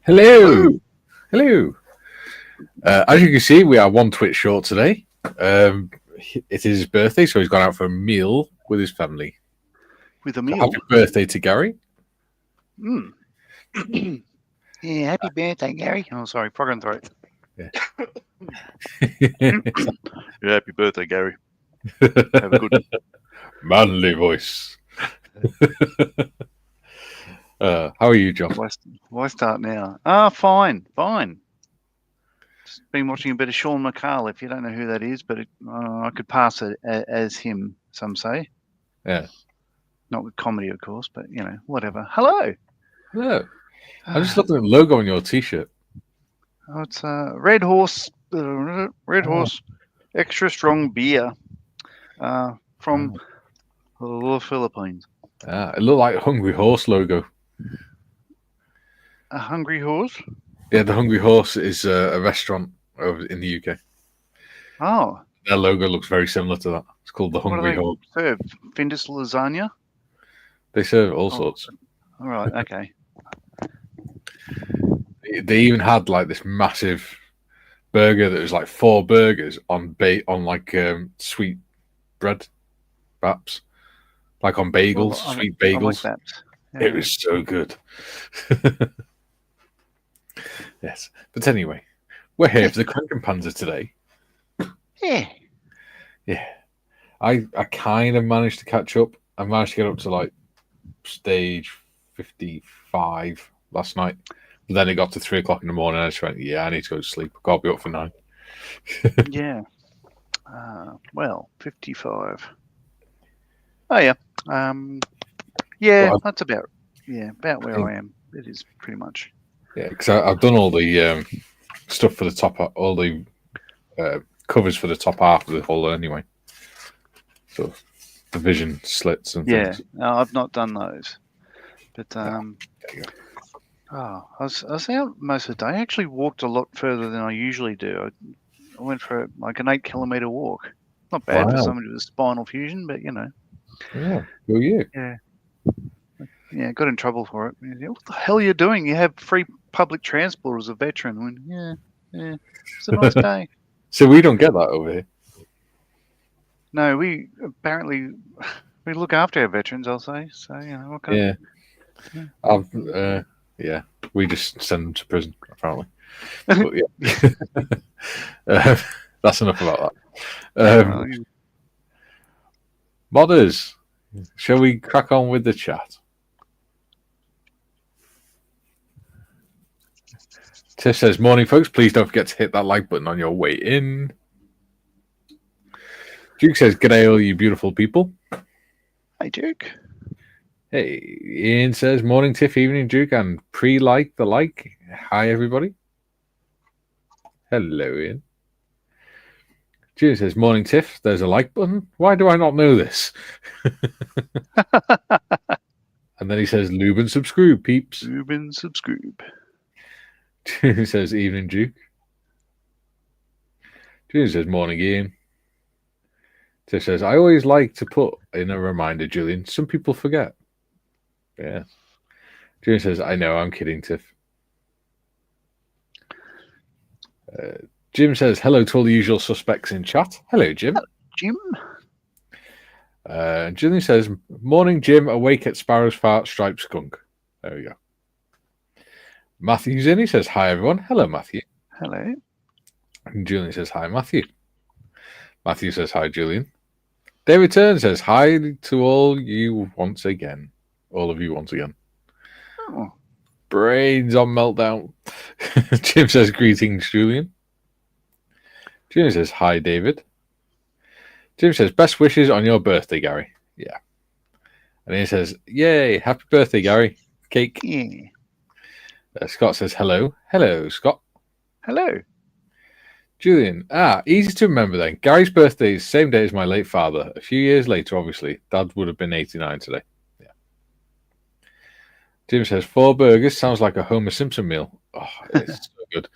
Hello. Hello. As you can see, we are one Twitch short today. It is his birthday, so he's gone out for a meal with his family. With a meal? Happy birthday to Gary. Yeah, happy birthday, Gary. Oh, sorry, frog and throat. Yeah. Yeah, happy birthday, Gary. Have a good manly voice. How are you, John? Why start now? Fine. Just been watching a bit of Sean McCall, if you don't know who that is, but I could pass it as him, some say. Yeah. Not with comedy, of course, but, you know, whatever. Hello. Hello. I'm just looking at the logo on your T-shirt. Oh, it's Red Horse Extra Strong Beer from the Philippines. It looked like a Hungry Horse logo. A Hungry Horse? Yeah, the Hungry Horse is a restaurant over in the UK. Oh. Their logo looks very similar to that. It's called the Hungry Horse. What do they serve? Findus lasagna? They serve all sorts. All right, okay. They even had like this massive burger that was like 4 burgers on like sweet bread wraps, like on bagels, sweet bagels. I like that. Yeah. It was so good. Yes, but anyway, we're here for the Krankenpanzer today. Yeah. I kind of managed to catch up. I managed to get up to like stage 55 last night. But then it got to 3 o'clock in the morning. And I just went, I need to go to sleep. I can't be up for 9. Yeah. Well, 55. Oh yeah. That's about where I am. It is pretty much. Yeah, because I've done all the stuff for the top, all the covers for the top half of the hull anyway. So the vision slits and things. No, I've not done those. But there you go. I was out most of the day. I actually walked a lot further than I usually do. I went for like an 8-kilometer walk. Not bad for somebody with a spinal fusion, but you know. Yeah, who are you? Yeah, got in trouble for it. What the hell are you doing? You have free public transport as a veteran. It's a nice day. So we don't get that over here. No, we look after our veterans, I'll say. So, you know, what kind of... we just send them to prison, apparently. But, that's enough about that. Modders, shall we crack on with the chat? Tiff says, morning, folks. Please don't forget to hit that like button on your way in. Duke says, g'day, all you beautiful people. Hi, Duke. Hey, Ian says, morning, Tiff, evening, Duke, and pre-like the like. Hi, everybody. Hello, Ian. Julian says, morning, Tiff, there's a like button. Why do I not know this? And then he says, lube and subscribe, peeps. Lube and subscribe. Julian says, evening, Duke. Julian says, morning, Ian. Tiff says, I always like to put in a reminder, Julian. Some people forget. Yeah. Julian says, I know, I'm kidding, Tiff. Jim says, hello to all the usual suspects in chat. Hello, Jim. Hello, Jim. Julian says, morning, Jim, awake at Sparrow's Fart, Striped Skunk. There we go. Matthew's in. He says, hi, everyone. Hello, Matthew. Hello. And Julian says, hi, Matthew. Matthew says, hi, Julian. David Turn says, hi to all you once again. All of you once again. Oh. Brains on meltdown. Jim says, greetings, Julian. Julian says, hi, David. Jim says, best wishes on your birthday, Gary. Yeah. And he says, yay, happy birthday, Gary. Cake. Yeah. Scott says, hello. Hello, Scott. Hello. Julian. Easy to remember then. Gary's birthday is the same day as my late father. A few years later, obviously. Dad would have been 89 today. Yeah. Jim says, 4 burgers sounds like a Homer Simpson meal. Oh, it's so good.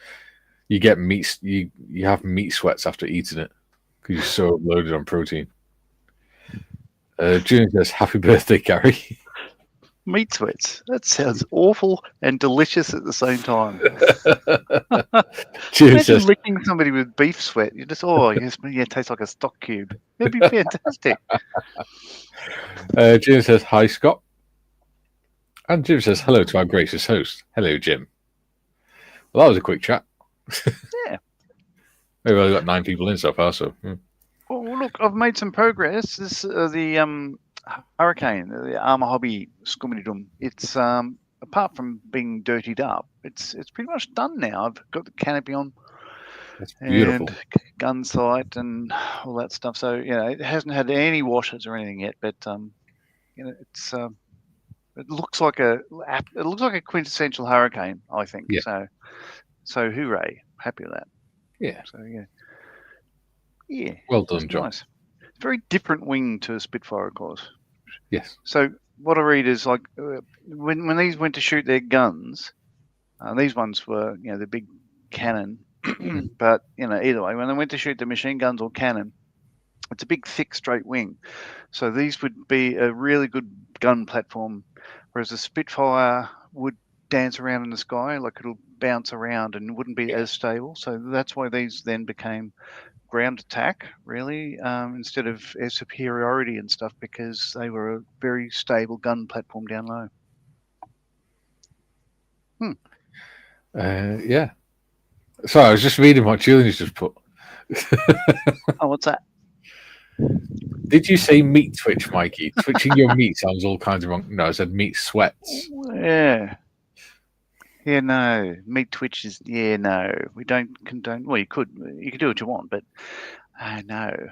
You get meat. You have meat sweats after eating it because you're so loaded on protein. Julian says, happy birthday, Gary. Meat sweats. That sounds awful and delicious at the same time. Jim Imagine says, licking somebody with beef sweat. You just, yes, yeah, it tastes like a stock cube. That'd be fantastic. Jim says, hi, Scott. And Jim says, hello to our gracious host. Hello, Jim. Well, that was a quick chat. Yeah. We've only got 9 people in so far, so. Well, look, I've made some progress. This the Hurricane, the Armour Hobby Scummidum. It's apart from being dirtied up, it's pretty much done now. I've got the canopy on. That's beautiful. And gun sight and all that stuff. So it hasn't had any washers or anything yet, but it's it looks like a quintessential Hurricane, I think. Yeah. So hooray, happy with that. Yeah. So yeah. Well done, John. Nice. It's a very different wing to a Spitfire, of course. Yes. So what I read is like when these went to shoot their guns, these ones were the big cannon. But either way, when they went to shoot the machine guns or cannon, it's a big, thick, straight wing. So these would be a really good gun platform, whereas a Spitfire would dance around in the sky, like it'll bounce around and wouldn't be as stable. So that's why these then became ground attack, really, instead of air superiority and stuff, because they were a very stable gun platform down low. Yeah. Sorry, I was just reading what Julian's just put. Oh, what's that? Did you say meat twitch, Mikey? Twitching your meat sounds all kinds of wrong. No, I said meat sweats. Yeah. Yeah, no. Meat twitches. Yeah, no. We don't condone. Well, you could do what you want, but no.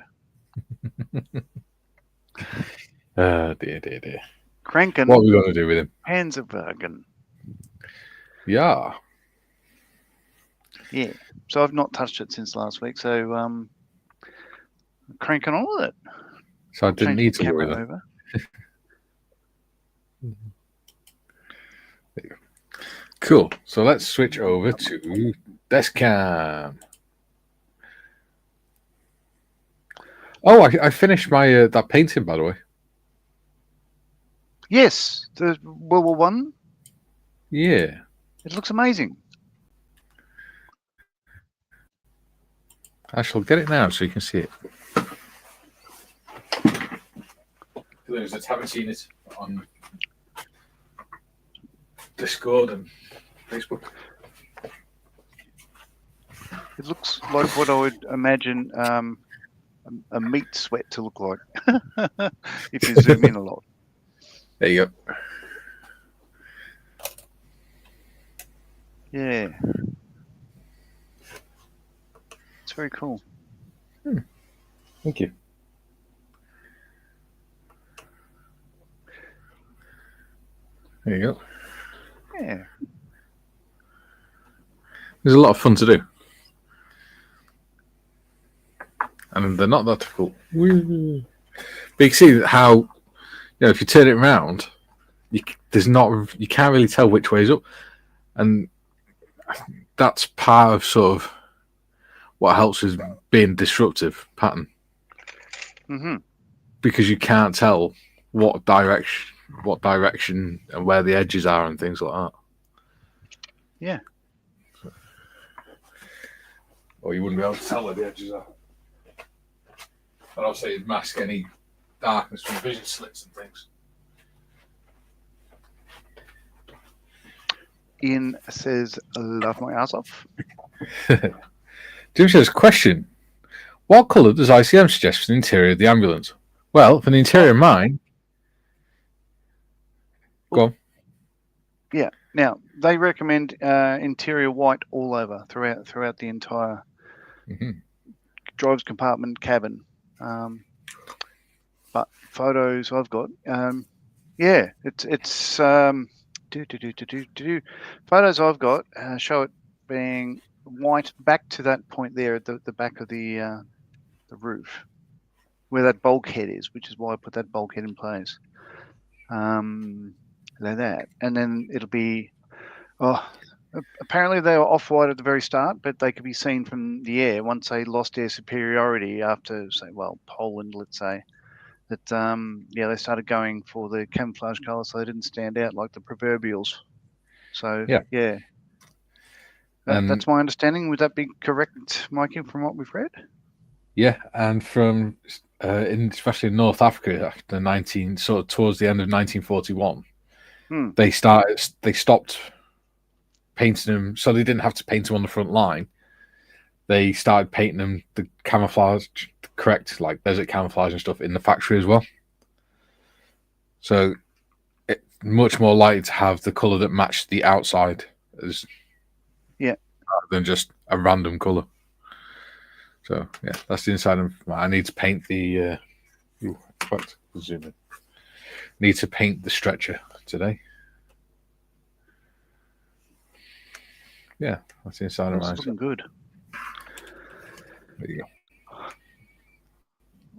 Dear. Kranken. What are we going to do with him? Panzerwagen. Yeah. Yeah. So I've not touched it since last week. So cranking on with it. So I didn't need to worry over. Cool. So let's switch over to desk cam. Oh, I finished my that painting, by the way. Yes, the World War One. Yeah. It looks amazing. I shall get it now so you can see it. Those that haven't seen it on Discord and Facebook. It looks like what I would imagine a meat sweat to look like if you zoom in a lot. There you go. Yeah. It's very cool. Thank you. There you go. Yeah. There's a lot of fun to do. And they're not that difficult. But you can see how, if you turn it around, you can't really tell which way is up. And that's part of sort of what helps with being disruptive pattern. Mm-hmm. Because you can't tell what direction and where the edges are and things like that. Yeah. Or you wouldn't be able to tell where the edges are. And obviously it'd mask any darkness from vision slits and things. Ian says, "Love my ass off." Jim says, question. What colour does ICM suggest for the interior of the ambulance? Well, for the interior of mine... Go on. Yeah. Now, they recommend interior white all over, throughout the entire driver's compartment cabin. But photos I've got, it's photos I've got show it being white back to that point there at the back of the roof, where that bulkhead is, which is why I put that bulkhead in place. Like that, and then it'll be. Apparently they were off-white at the very start, but they could be seen from the air once they lost air superiority after, say, Poland, let's say. that they started going for the camouflage colour so they didn't stand out like the proverbials. So Yeah. That's my understanding. Would that be correct, Mikey, from what we've read? Yeah, and from especially in North Africa after towards the end of 1941, they stopped painting them, so they didn't have to paint them on the front line. They started painting them the camouflage, correct, like desert camouflage and stuff in the factory as well. So it's much more likely to have the colour that matched the outside than just a random colour. So yeah, that's the inside of. I need to paint the. Zoom in. Need to paint the stretcher today. Yeah, that's the inside of mine. Looking good. There you go.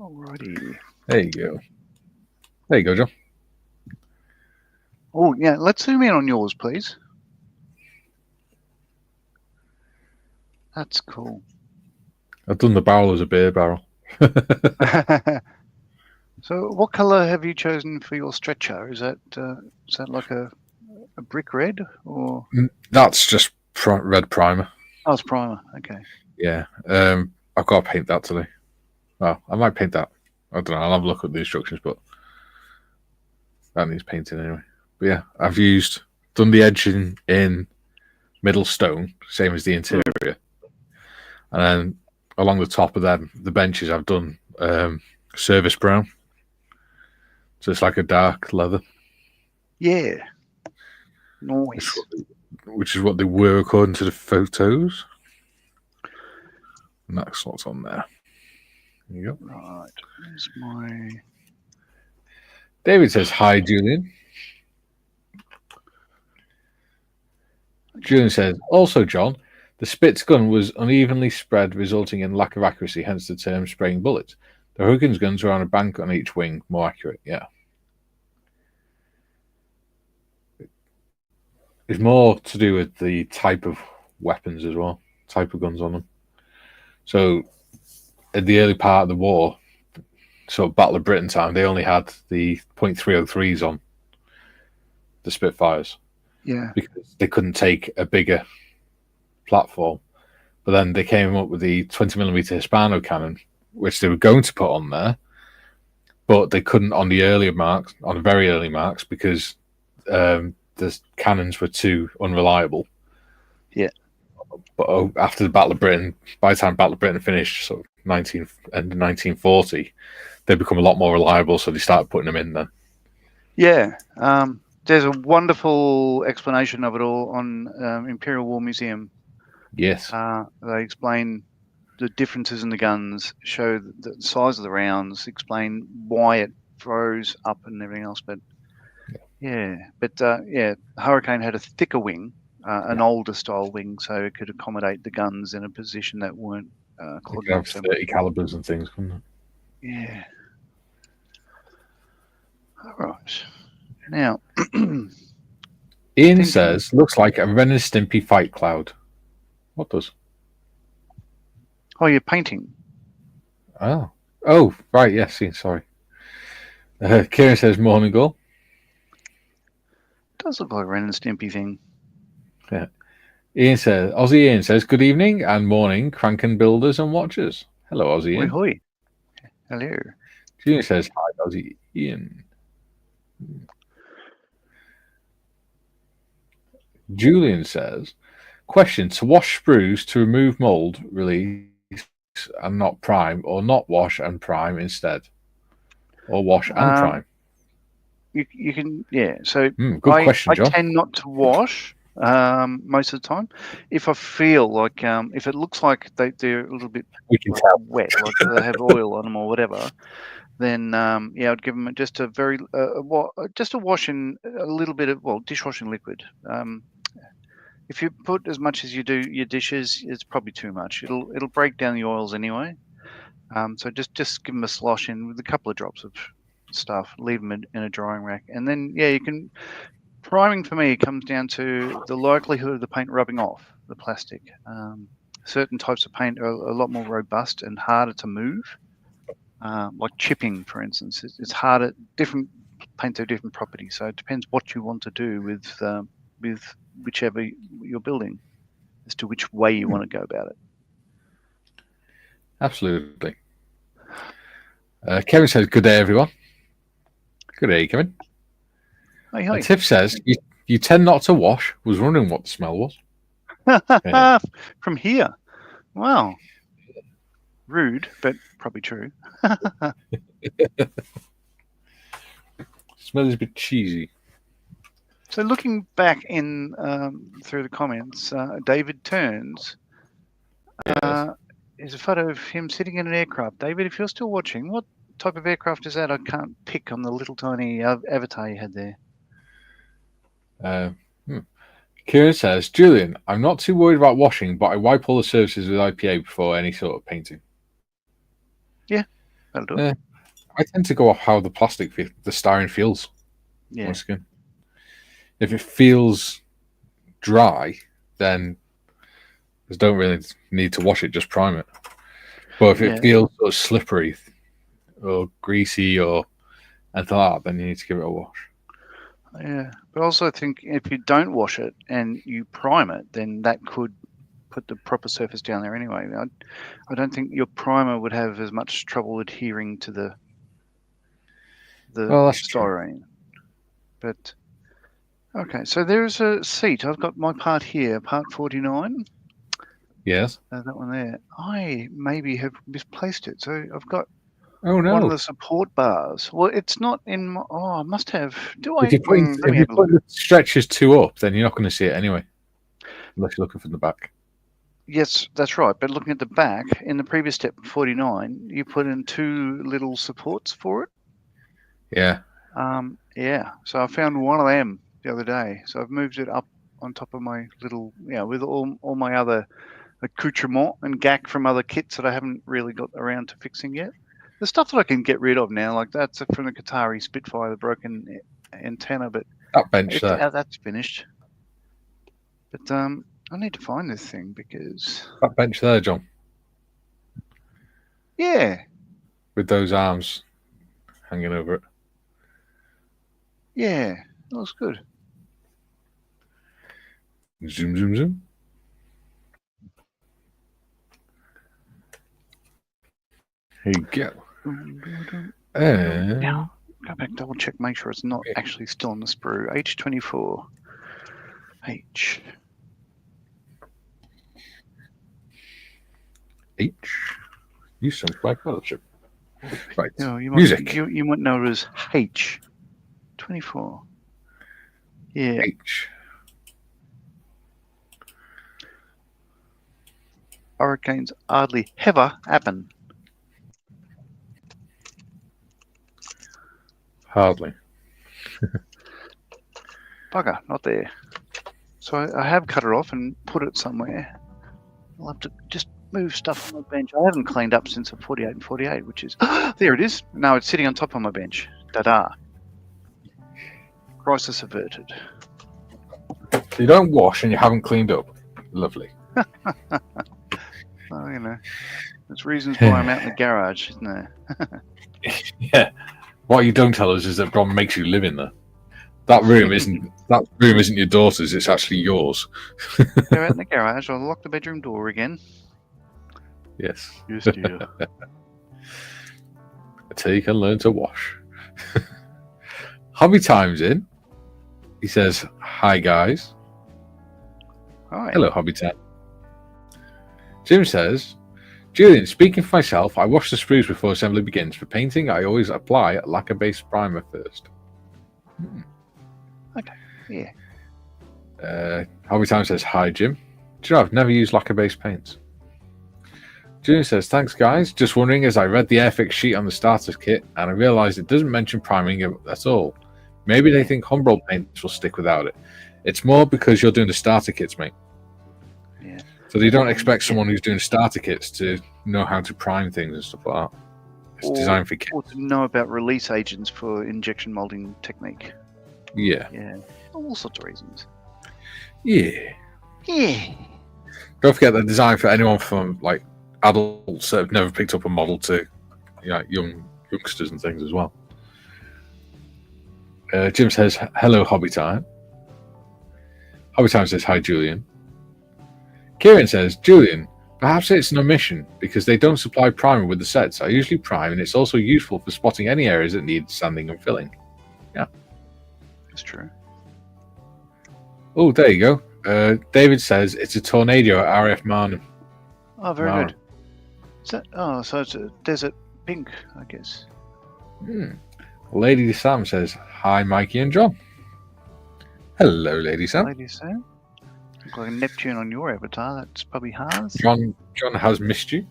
Alrighty. There you go. There you go, John. Oh yeah, let's zoom in on yours, please. That's cool. I've done the barrel as a beer barrel. So, what colour have you chosen for your stretcher? Is that like a brick red or? That's just red primer. Oh, it's primer. Okay. Yeah. I've got to paint that today. Well, I might paint that. I don't know. I'll have a look at the instructions, but that needs painting anyway. But yeah, I've done the edging in middle stone, same as the interior, and then along the top of them, the benches, I've done service brown. So it's like a dark leather. Yeah. Nice. Which is what they were according to the photos. And that's what's on there. There you go. Right. There's my. David says, hi, Julian. Julian says, also, John, the Spitz gun was unevenly spread, resulting in lack of accuracy, hence the term spraying bullets. The Huggins guns were on a bank on each wing, more accurate, yeah. It's more to do with the type of weapons as well, type of guns on them. So, at the early part of the war, sort of Battle of Britain time, they only had the .303s on the Spitfires. Yeah. Because they couldn't take a bigger platform. But then they came up with the 20mm Hispano cannon, which they were going to put on there, but they couldn't on the very early marks, because the cannons were too unreliable. Yeah. But after the Battle of Britain, by the time Battle of Britain finished, sort of 1940, they become a lot more reliable, so they started putting them in then. Yeah. There's a wonderful explanation of it all on Imperial War Museum. Yes. They explain the differences in the guns, show the size of the rounds, explain why it froze up and everything else. But Hurricane had a thicker wing, an older style wing, so it could accommodate the guns in a position that weren't clogging up. 30 calibers and things, couldn't it? Yeah. All right. Now, Ian says, looks like a Ren and Stimpy fight cloud. What does? Oh, you're painting. Oh, right, yes, sorry. Kieran says, morning, Goal. Does look like a Ren and Stimpy thing. Yeah. Aussie Ian says, good evening and morning, Kranken builders and watchers. Hello, Aussie Ian. Hoi. Hello. Julian says, hi, Aussie Ian. Julian says, question, to wash sprues to remove mold release and not prime, or not wash and prime instead? Or wash and prime? You can, yeah. So good question, John. I tend not to wash most of the time. If I feel like, if it looks like they're a little bit wet, like they have oil on them or whatever, then I'd give them just a very just a wash in a little bit of dishwashing liquid. If you put as much as you do your dishes, it's probably too much. It'll break down the oils anyway. So just give them a slosh in with a couple of drops of stuff. Leave them in a drying rack, and then you can. Priming for me comes down to the likelihood of the paint rubbing off the plastic. Certain types of paint are a lot more robust and harder to move. like chipping, for instance. It's harder. Different paints have different properties, so it depends what you want to do with whichever you're building, as to which way you want to go about it. Absolutely. Kevin says, "Good day, everyone." Good day, Kevin. Hi. Tiff says, "You tend not to wash." Was wondering what the smell was. From here. Wow. Rude, but probably true. Smell is a bit cheesy. So looking back in through the comments, David Turns is a photo of him sitting in an aircraft. David, if you're still watching, what type of aircraft is that? I can't pick on the little tiny avatar you had there. Kieran says, "Julian, I'm not too worried about washing, but I wipe all the surfaces with IPA before any sort of painting." Yeah, that'll do it. I tend to go off how the the styrene feels. Yeah. On skin. If it feels dry, then you don't really need to wash it, just prime it. But if it feels sort of slippery or greasy or anything like that, then you need to give it a wash. Yeah, but also I think if you don't wash it and you prime it, then that could put the proper surface down there anyway. I don't think your primer would have as much trouble adhering to the styrene. But okay, so there's a seat. I've got my part here, part 49. Yes. That one there. I maybe have misplaced it. So I've got one of the support bars. Well, it's not in my... Oh, I must have... If you put the stretchers 2 up, then you're not going to see it anyway. Unless you're looking from the back. Yes, that's right. But looking at the back, in the previous step 49, you put in 2 little supports for it. Yeah. Yeah. So I found one of them the other day. So I've moved it up on top of my little, with all my other accoutrement and gack from other kits that I haven't really got around to fixing yet. The stuff that I can get rid of now, like that's from the Qatari Spitfire, the broken antenna, but that bench there. That's finished. But I need to find this thing because... That bench there, John. Yeah. With those arms hanging over it. Yeah, that looks good. Zoom, zoom, zoom. Here you go. Now, go back, double check, make sure it's not actually still on the sprue. H24. H. Use some flag fellowship. Right. Music. You might know it as H24. Yeah. H. Hurricanes hardly ever happen. Hardly. Bugger, not there. So I have cut it off and put it somewhere. I'll have to just move stuff on my bench. I haven't cleaned up since the 48 and 48, which is... there it is. No, it's sitting on top of my bench. Ta-da. Crisis averted. So you don't wash and you haven't cleaned up. Lovely. Well, there's reasons why I'm out in the garage, isn't there? Yeah. What you don't tell us is that Bron makes you live in there. That room isn't your daughter's, it's actually yours. They're out in the garage. I'll lock the bedroom door again. Yes. Yes, dear. Until you can learn to wash. Hobby Time's in. He says, "Hi guys." Hi. Hello, Hobby Time. Jim says, "Julian, speaking for myself, I wash the sprues before assembly begins. For painting, I always apply a lacquer-based primer first." Okay, yeah. Hobby Time says, "Hi, Jim. Do you know, I've never used lacquer-based paints." Julian says, "Thanks, guys. Just wondering, as I read the Airfix sheet on the starter kit, and I realised it doesn't mention priming at all. Maybe they think Humbrol paints will stick without it. It's more because you're doing the starter kits, mate. Yeah. So they don't expect someone who's doing starter kits to know how to prime things and stuff like that. It's designed for kits. Or to know about release agents for injection molding technique. Yeah. Yeah. All sorts of reasons. Yeah. Yeah. Don't forget they're designed for anyone from like adults that have never picked up a model to youngsters and things as well. Jim says, hello, Hobby Time. Hobby Time says, hi, Julian. Kieran says, Julian, perhaps it's an omission because they don't supply primer with the sets. I usually prime, and it's also useful for spotting any areas that need sanding and filling. Yeah. That's true. Oh, there you go. David says, it's a tornado at RF Marnham. Oh, very good. So it's a desert pink, I guess. Lady Sam says, hi, Mikey and John. Hello, Lady Sam. Lady Sam. Look like a Neptune on your avatar. That's probably Haas. John has missed you.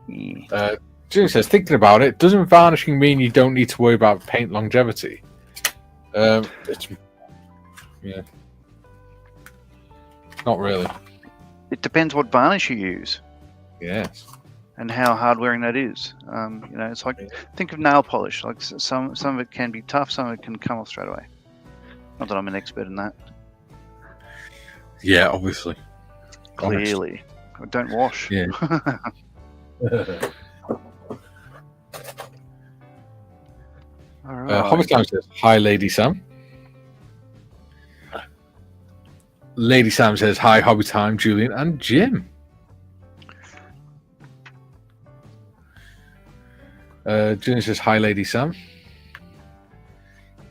Yeah. Jim says, thinking about it, doesn't varnishing mean you don't need to worry about paint longevity? Yeah. Not really. It depends what varnish you use. Yes. And how hard wearing that is. It's like, think of nail polish. Like some of it can be tough, some of it can come off straight away. Not that I'm an expert in that. Yeah, obviously. Clearly. Don't wash. Yeah. All right. Hobby Time says, hi, Lady Sam. Lady Sam says, hi, Hobby Time, Julian and Jim. Julian says, hi, Lady Sam.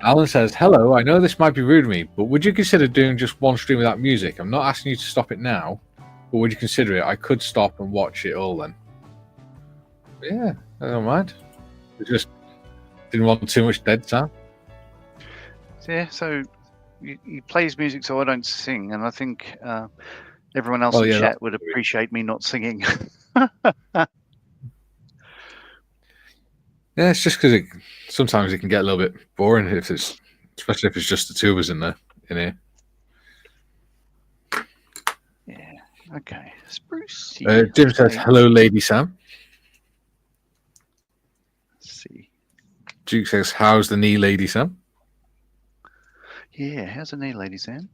Alan says, hello, I know this might be rude of me, but would you consider doing just one stream without music? I'm not asking you to stop it now, but would you consider it? I could stop and watch it all then. Yeah, I don't mind. I just didn't want too much dead time. Yeah, so he plays music so I don't sing, and I think everyone else in chat would appreciate me not singing. Yeah, it's just because sometimes it can get a little bit boring especially if it's just the two of us in here. Yeah. Okay. Spruce. Jim says, hello, Lady Sam. Let's see. Duke says, how's the knee, Lady Sam? Yeah, how's the knee, Lady Sam?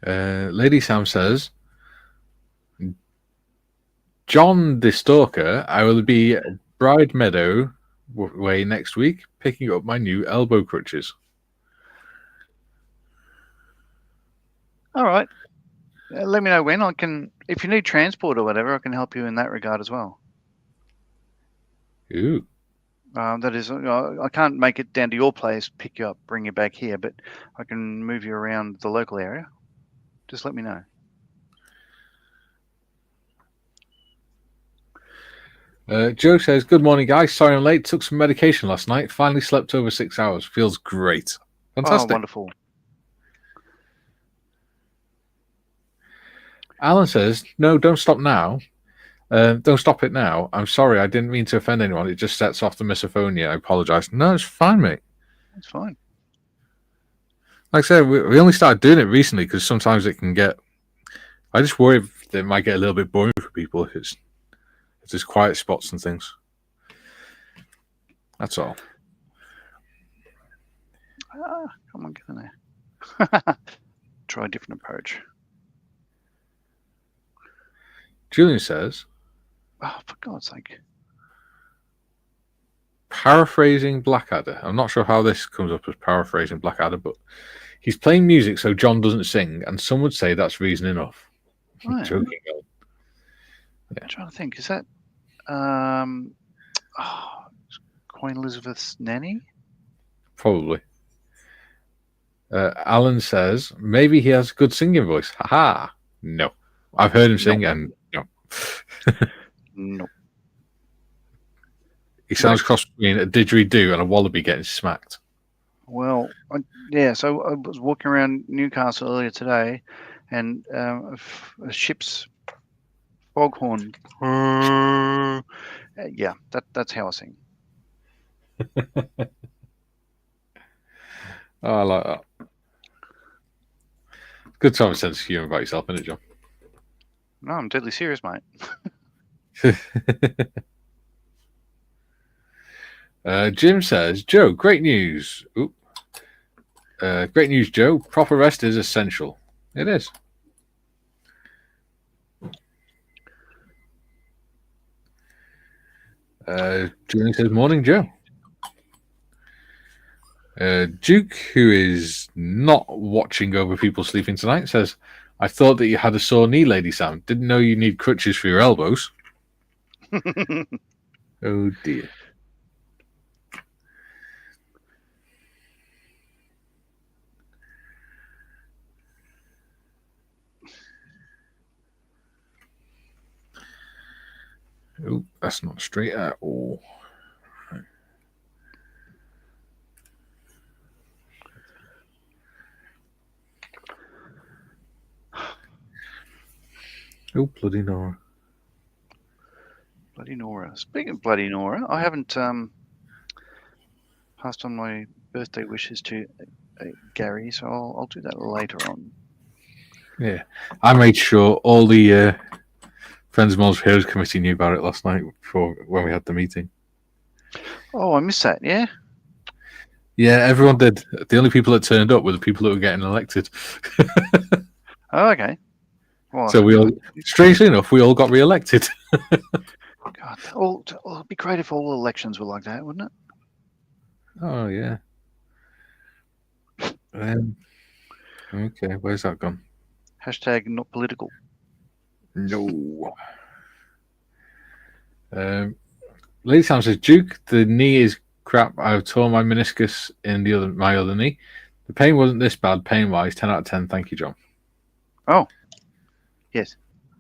Lady Sam says, John the Stalker, I will be Bride Meadow way next week, picking up my new elbow crutches. All right. Let me know when. I can, if you need transport or whatever, I can help you in that regard as well. Ooh. That is, I can't make it down to your place, pick you up, bring you back here, but I can move you around the local area. Just let me know. Joe says, good morning, guys. Sorry I'm late. Took some medication last night. Finally slept over 6 hours. Feels great. Fantastic. Oh, wonderful. Alan says, no, don't stop now. Don't stop it now. I'm sorry. I didn't mean to offend anyone. It just sets off the misophonia. I apologize. No, it's fine, mate. It's fine. Like I said, we only started doing it recently because sometimes it can get... I just worry that it might get a little bit boring for people if there's quiet spots and things. That's all. Come on, get in there. Try a different approach. Julian says... Oh, for God's sake. Paraphrasing Blackadder. I'm not sure how this comes up as paraphrasing Blackadder, but he's playing music so John doesn't sing, and some would say that's reason enough. Oh, yeah. Joking. Yeah. I'm trying to think. Is that Queen Elizabeth's nanny? Probably. Alan says maybe he has a good singing voice. Haha. No. I've heard him sing, and no. No. He sounds cross between a didgeridoo and a wallaby getting smacked. Well, so I was walking around Newcastle earlier today, and a ship's foghorn. Yeah, that's how I sing. Oh, I like that. Good to have a sense of humour about yourself, isn't it, John? No, I'm deadly serious, mate. Jim says, Joe, great news. Great news, Joe. Proper rest is essential. It is. Julian says, morning, Joe. Duke, who is not watching over people sleeping tonight, says, I thought that you had a sore knee, Lady Sam. Didn't know you need crutches for your elbows. Oh, dear. Oh, that's not straight at all. Oh, bloody Nora. Bloody Nora. Speaking of bloody Nora, I haven't passed on my birthday wishes to Gary, so I'll do that later on. Yeah. I made sure all the Friends of Moles Heroes Committee knew about it last night when we had the meeting. Oh, I missed that, yeah? Yeah, everyone did. The only people that turned up were the people that were getting elected. Oh, okay. Well, So we all, strangely enough, we all got re-elected. God, it'd be great if all elections were like that, wouldn't it? Oh, yeah. Okay, where's that gone? Hashtag not political. No. Lady Sam says, Duke, the knee is crap. I've torn my meniscus in my other knee. The pain wasn't this bad, pain-wise. 10 out of 10. Thank you, John. Oh, yes.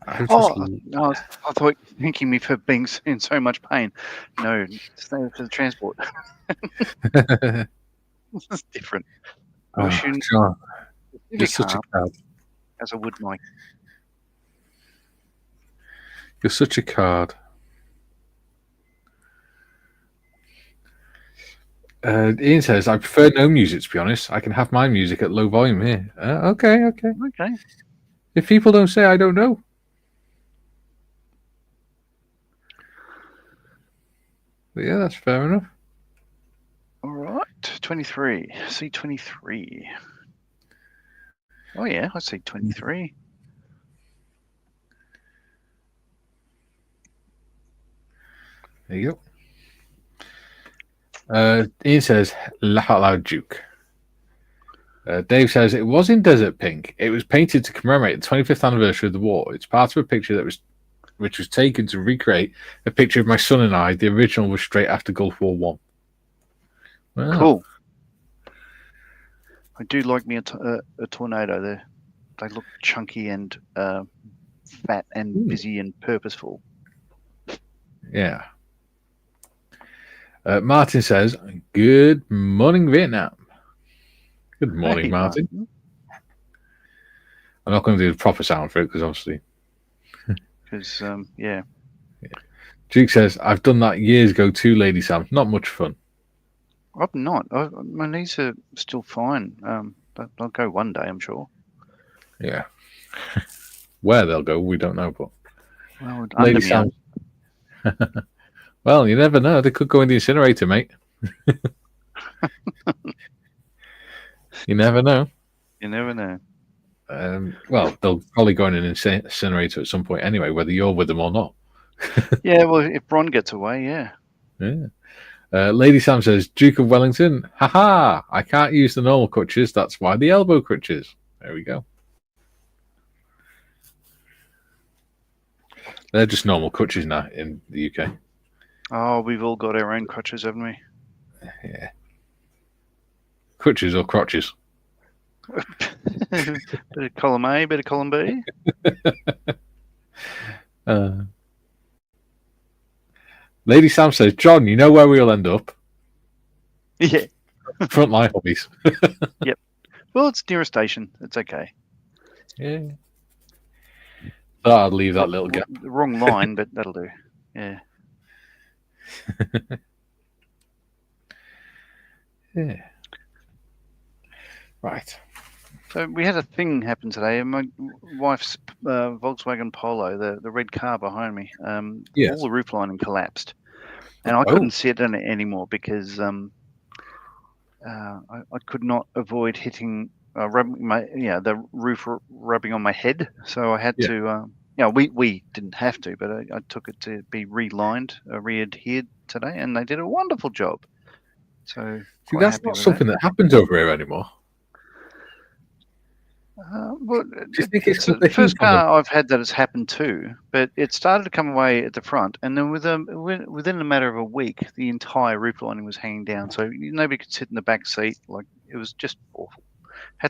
I thought thanking me for being in so much pain. No, for the transport. This is different. I wish you John, you're such a card. As I would Mike. You're such a card. Ian says, I prefer no music, to be honest. I can have my music at low volume here. Okay. If people don't say, I don't know. But yeah, that's fair enough. All right, 23. C23. Oh, yeah, I see 23. There you go. Ian says, laugh out loud, Duke. Dave says, it was in desert pink. It was painted to commemorate the 25th anniversary of the war. It's part of a picture which was taken to recreate a picture of my son and I. The original was straight after Gulf War One. Wow. Cool. I do like me a tornado there. They look chunky and fat and busy and purposeful. Yeah. Martin says, good morning, Vietnam. Good morning, Martin. I'm not going to do the proper sound for it because obviously. Because, yeah. Duke says, I've done that years ago too, Lady Sam. Not much fun. I'm not. My knees are still fine. But I'll go one day, I'm sure. Yeah. Where they'll go, we don't know. But well, Lady Sam. Well, you never know. They could go in the incinerator, mate. You never know. You never know. Well, they'll probably go in an incinerator at some point anyway, whether you're with them or not. Yeah, well, if Ron gets away, yeah. Yeah. Lady Sam says, Duke of Wellington, haha, I can't use the normal crutches. That's why the elbow crutches. There we go. They're just normal crutches now in the UK. Oh, we've all got our own crutches, haven't we? Yeah. Crutches or crotches? Bit of column A, bit of column B. Lady Sam says, John, you know where we'll end up? Yeah. Frontline hobbies. Yep. Well, it's near a station. It's okay. Yeah. Thought I'd leave that little gap. The wrong line, but that'll do. Yeah. Yeah. Right. So we had a thing happen today. My wife's Volkswagen Polo, the red car behind me, Yes. all the roof lining collapsed, and I couldn't sit in it anymore because I could not avoid hitting rubbing the roof rubbing on my head. So I had to. We didn't have to, but I took it to be re-adhered today, and they did a wonderful job. So See, that's not something that happens over here anymore. Well, Do you think it's the first car I've had that has happened to, but it started to come away at the front, and then within a matter of a week, the entire roof lining was hanging down, so nobody could sit in the back seat. Like, it was just awful.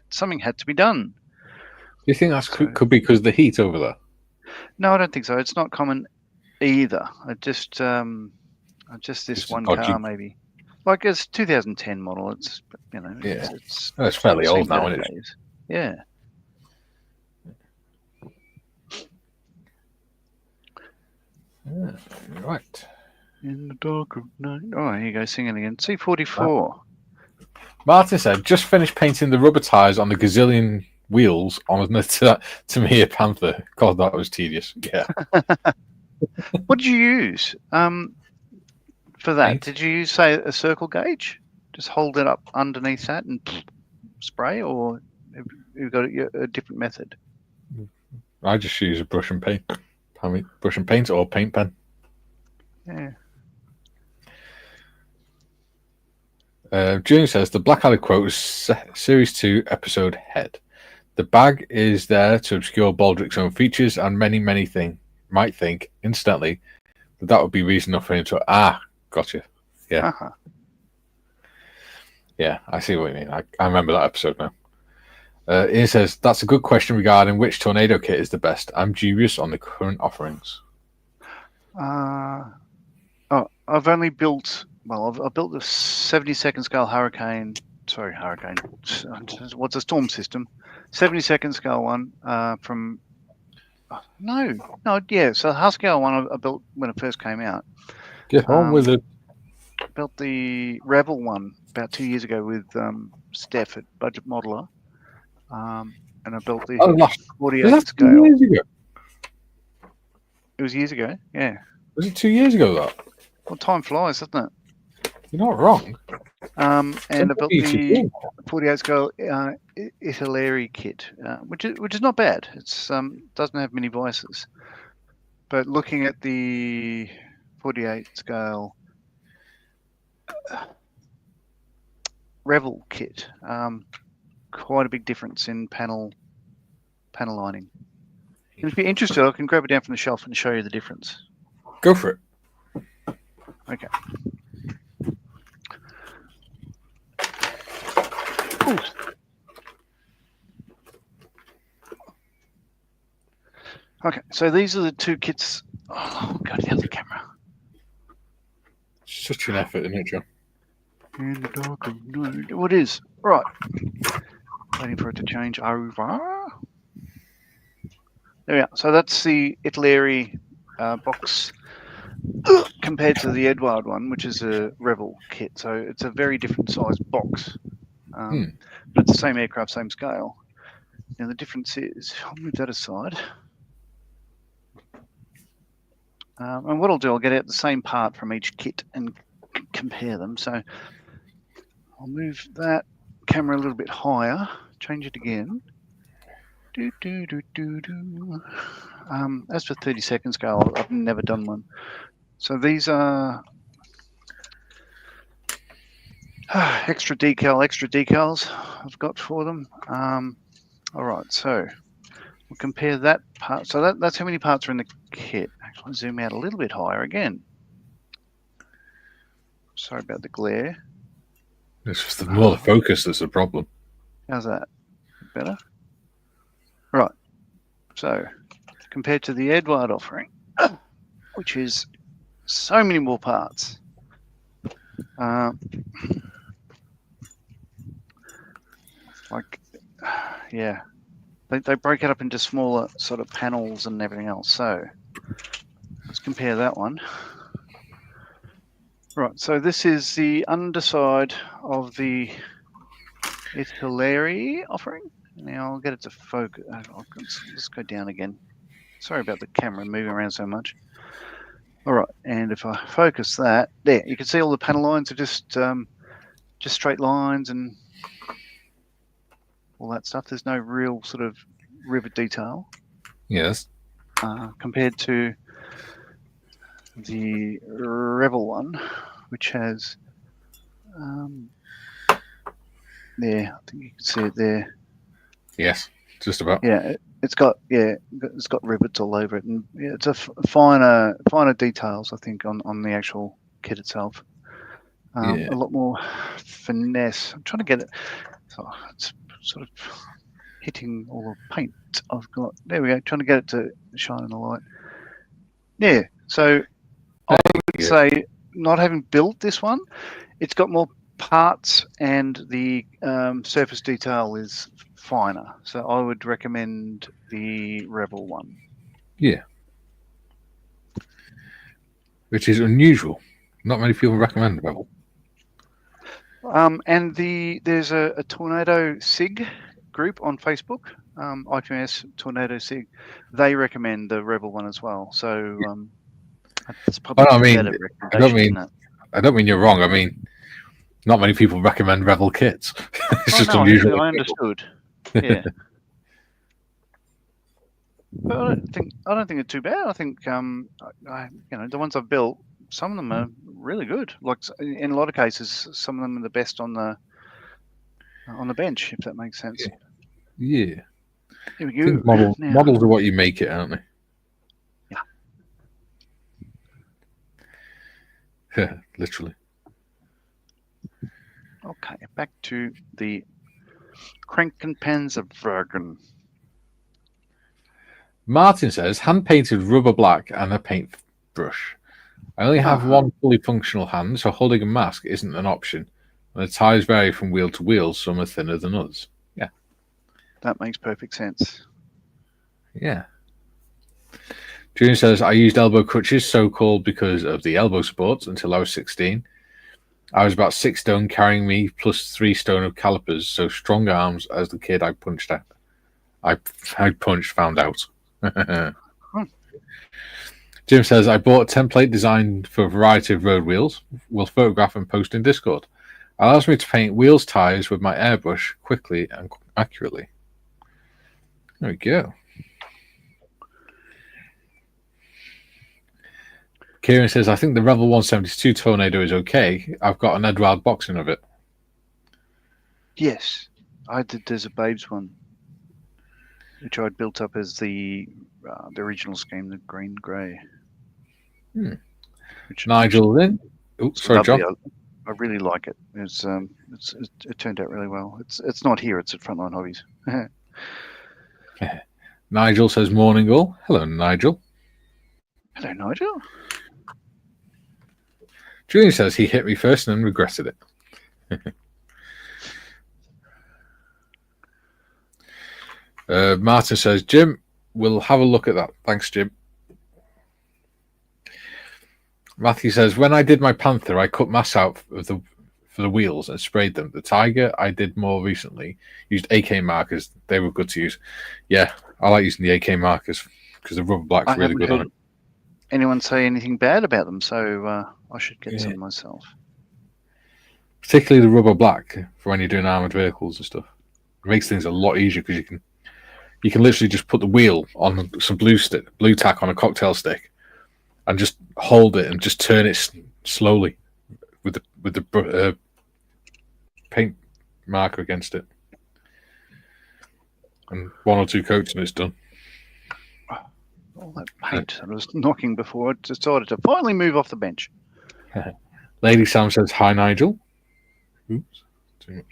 Something had to be done. Do you think that could be because of the heat over there? No, I don't think so. It's not common either. Just this one car maybe. Like, it's 2010 model. It's it's fairly old now, isn't it? Yeah. Right. In the dark of night. Oh, here you go, singing again. C44. Martin said, just finished painting the rubber tyres on the gazillion wheels on the Tamiya Panther. God, that was tedious. Yeah. What did you use for that? Paint. Did you use, say, a circle gauge? Just hold it up underneath that and spray, or have you got a different method? I just use a brush and paint. Brush and paint or paint pen. Yeah. June says the Blackadder quote is Series 2 episode head. The bag is there to obscure Baldric's own features, and many might think instantly that would be reason enough for him to gotcha. Yeah. Uh-huh. Yeah, I see what you mean. I remember that episode now. Ian says, that's a good question regarding which Tornado kit is the best. I'm dubious on the current offerings. I've only built, I've built the 72nd scale Hurricane. What's a storm system? 72nd scale one from, so the Husky one I built when it first came out. Get on with it. Built the Rebel one about 2 years ago with Steph at Budget Modeler. And I built the 48 scale. Years ago? It was years ago, yeah. Was it 2 years ago, that? Well, time flies, doesn't it? You're not wrong. And I built the 48 scale Italeri kit, which is not bad. It's doesn't have many vices. But looking at the 48 scale Revel kit, quite a big difference in panel lining. And if you're interested, I can grab it down from the shelf and show you the difference. Go for it. Okay. Ooh. Okay, so these are the two kits. Oh, God, the other camera. Such an effort, isn't it, John? In the dark of night. What is? Right. Waiting for it to change. There we are. So that's the Italeri box compared to the Edward one, which is a Revel kit. So it's a very different size box. But it's the same aircraft, same scale. Now the difference is, I'll move that aside. And what I'll do, I'll get out the same part from each kit and compare them. So I'll move that camera a little bit higher, change it again. As for 32nd scale, I've never done one. So these are extra decals I've got for them. All right, so we'll compare that part. So that's how many parts are in the kit. Actually, zoom out a little bit higher again. Sorry about the glare. It's just more the focus that's the problem. How's that? Better? Right. So, compared to the Edward offering, which is so many more parts. They break it up into smaller sort of panels and everything else. So, let's compare that one. Right, so this is the underside of the Italeri offering. Now I'll get it to focus. Let's go down again. Sorry about the camera moving around so much. All right, and if I focus that, there, you can see all the panel lines are just straight lines and all that stuff. There's no real sort of rivet detail. Yes. Compared to the Rebel one, which has, there, I think you can see it there. Yes, just about. Yeah, it's got rivets all over it, and yeah, it's a finer details, I think, on the actual kit itself. Yeah. A lot more finesse. I'm trying to get it. So it's sort of hitting all the paint I've got. There we go. Trying to get it to shine in the light. Yeah. So I would say, not having built this one, it's got more parts and the surface detail is finer. So I would recommend the Rebel one. Yeah. Which is unusual. Not many people recommend Rebel. And there's a Tornado SIG group on Facebook, IPMS Tornado SIG. They recommend the Rebel one as well. So it's probably better recommendation. I don't mean you're wrong. I mean, not many people recommend Rebel kits. It's just no, unusual. I understood. Yeah. But I don't think it's too bad. I think the ones I've built, some of them are really good. Like in a lot of cases, some of them are the best on the bench, if that makes sense. Yeah. Here we go. Models are what you make it, aren't they? Yeah. Literally. Okay, back to the Krankenpanzerwagen. Martin says, hand-painted rubber black and a paintbrush. I only have one fully functional hand, so holding a mask isn't an option. And the ties vary from wheel to wheel. Some are thinner than others. Yeah. That makes perfect sense. Yeah. Junior says, I used elbow crutches, so-called because of the elbow supports, until I was 16. I was about 6 stone carrying me, plus 3 stone of calipers, so strong arms as the kid I punched found out. Jim says, I bought a template designed for a variety of road wheels. We'll photograph and post in Discord. Allows me to paint wheels tires with my airbrush quickly and accurately. There we go. Kieran says, I think the Rebel 172 Tornado is okay. I've got an Edward boxing of it. Yes, I did. There's a Babes one, which I'd built up as the original scheme, the green-grey. Nigel then. Oh, sorry, lovely. John. I really like it. It turned out really well. It's not here. It's at Frontline Hobbies. Nigel says, morning all. Hello, Nigel. Hello, Nigel. Julian says he hit me first and then regretted it. Martin says, Jim, we'll have a look at that. Thanks, Jim. Matthew says, when I did my Panther, I cut mass out for the wheels and sprayed them. The Tiger, I did more recently. Used AK markers. They were good to use. Yeah, I like using the AK markers because the rubber black's really good on it. Anyone say anything bad about them, so I should get some myself. Particularly the rubber black for when you're doing armored vehicles and stuff. It makes things a lot easier because you can literally just put the wheel on some blue tack on a cocktail stick and just hold it and just turn it slowly with the paint marker against it. And 1 or 2 coats and it's done. All that paint I was knocking before, I decided to finally move off the bench. Lady Sam says, hi, Nigel. Oops, too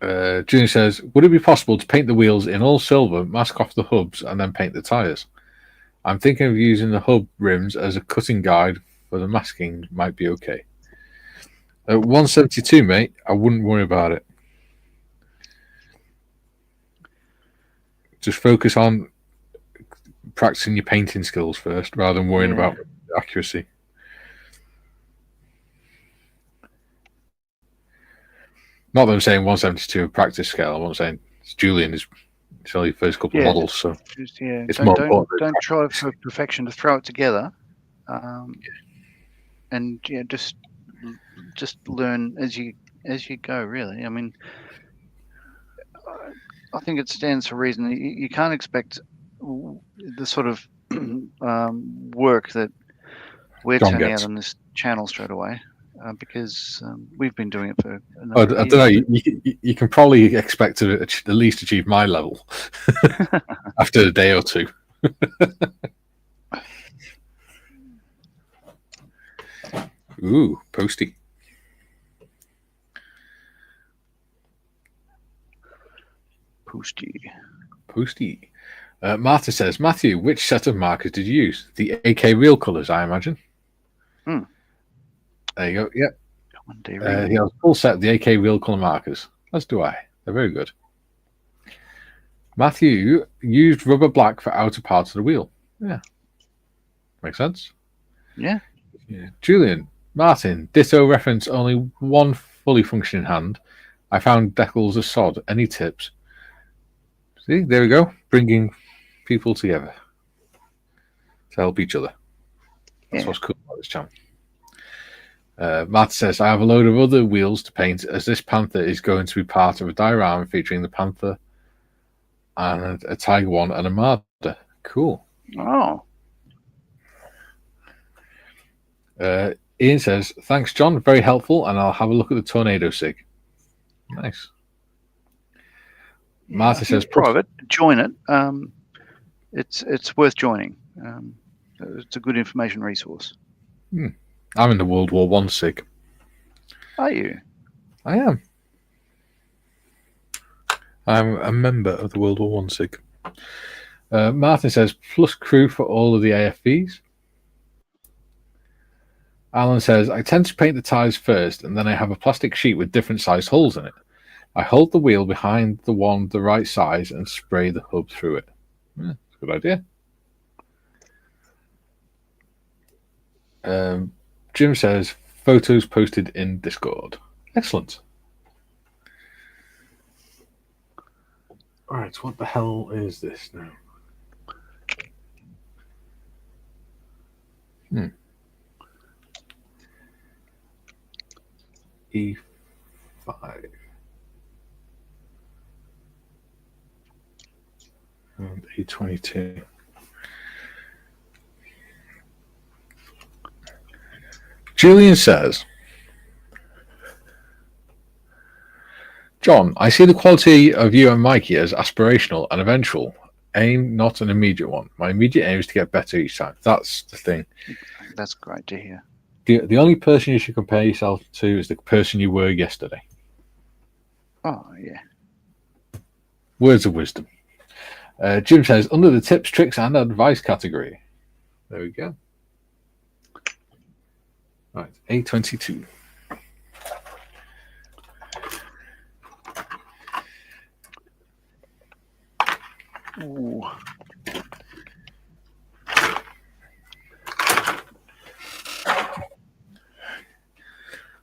much. Junior says, would it be possible to paint the wheels in all silver, mask off the hubs, and then paint the tyres? I'm thinking of using the hub rims as a cutting guide for the masking. Might be okay. At 172, mate, I wouldn't worry about it. Just focus on practicing your painting skills first rather than worrying about accuracy. Not that I'm saying 172 practice scale. I'm saying Julian is only first couple of models, so it's more important. Don't try for perfection to throw it together, and just learn as you go. Really, I mean, I think it stands to reason. You can't expect the sort of work that we're John turning gets. out on this channel straight away, because we've been doing it for a I number of don't years. know. You can probably expect to at least achieve my level after a day or two. Ooh, posty. Posty. Martha says, Matthew, which set of markers did you use? The AK real colours, I imagine. Hmm. There you go. Yep. He has a full set of the AK real colour markers. As do I. They're very good. Matthew used rubber black for outer parts of the wheel. Yeah. Makes sense. Yeah. Julian, Martin, ditto reference only one fully functioning hand. I found decals of sod. Any tips? See, there we go. Bringing people together to help each other. That's what's cool about this channel. Matt says, I have a load of other wheels to paint, as this Panther is going to be part of a diorama featuring the Panther and a Tiger One and a Marder. Cool. Oh. Ian says, thanks, John. Very helpful, and I'll have a look at the Tornado SIG. Nice. Martha says, private. Join it. It's worth joining. It's a good information resource. I'm in the World War One SIG. Are you? I am. I'm a member of the World War One SIG. Martin says, plus crew for all of the AFVs. Alan says, I tend to paint the tyres first, and then I have a plastic sheet with different sized holes in it. I hold the wheel behind the one the right size and spray the hub through it. Yeah, that's a good idea. Jim says, photos posted in Discord. Excellent. All right, what the hell is this now? E5. And E22. Julian says, John, I see the quality of you and Mikey as aspirational and eventual. Aim, not an immediate one. My immediate aim is to get better each time. That's the thing. That's great to hear. The only person you should compare yourself to is the person you were yesterday. Oh, yeah. Words of wisdom. Jim says, under the tips, tricks, and advice category. There we go. Right, A22. Ooh.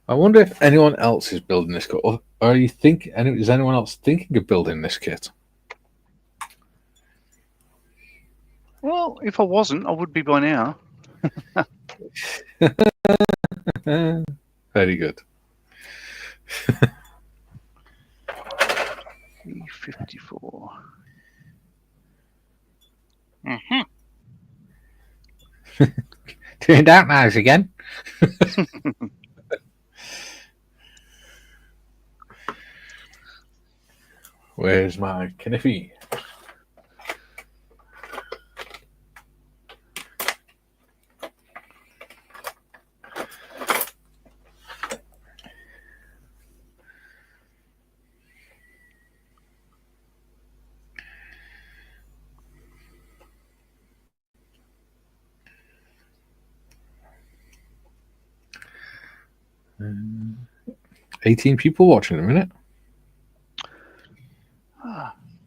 I wonder if anyone else is building this kit, or is anyone else thinking of building this kit? Well, if I wasn't, I would be by now. Very good. E54. Doing dark knives again. Where's my Kniffy? Mm. 18 people watching in a minute.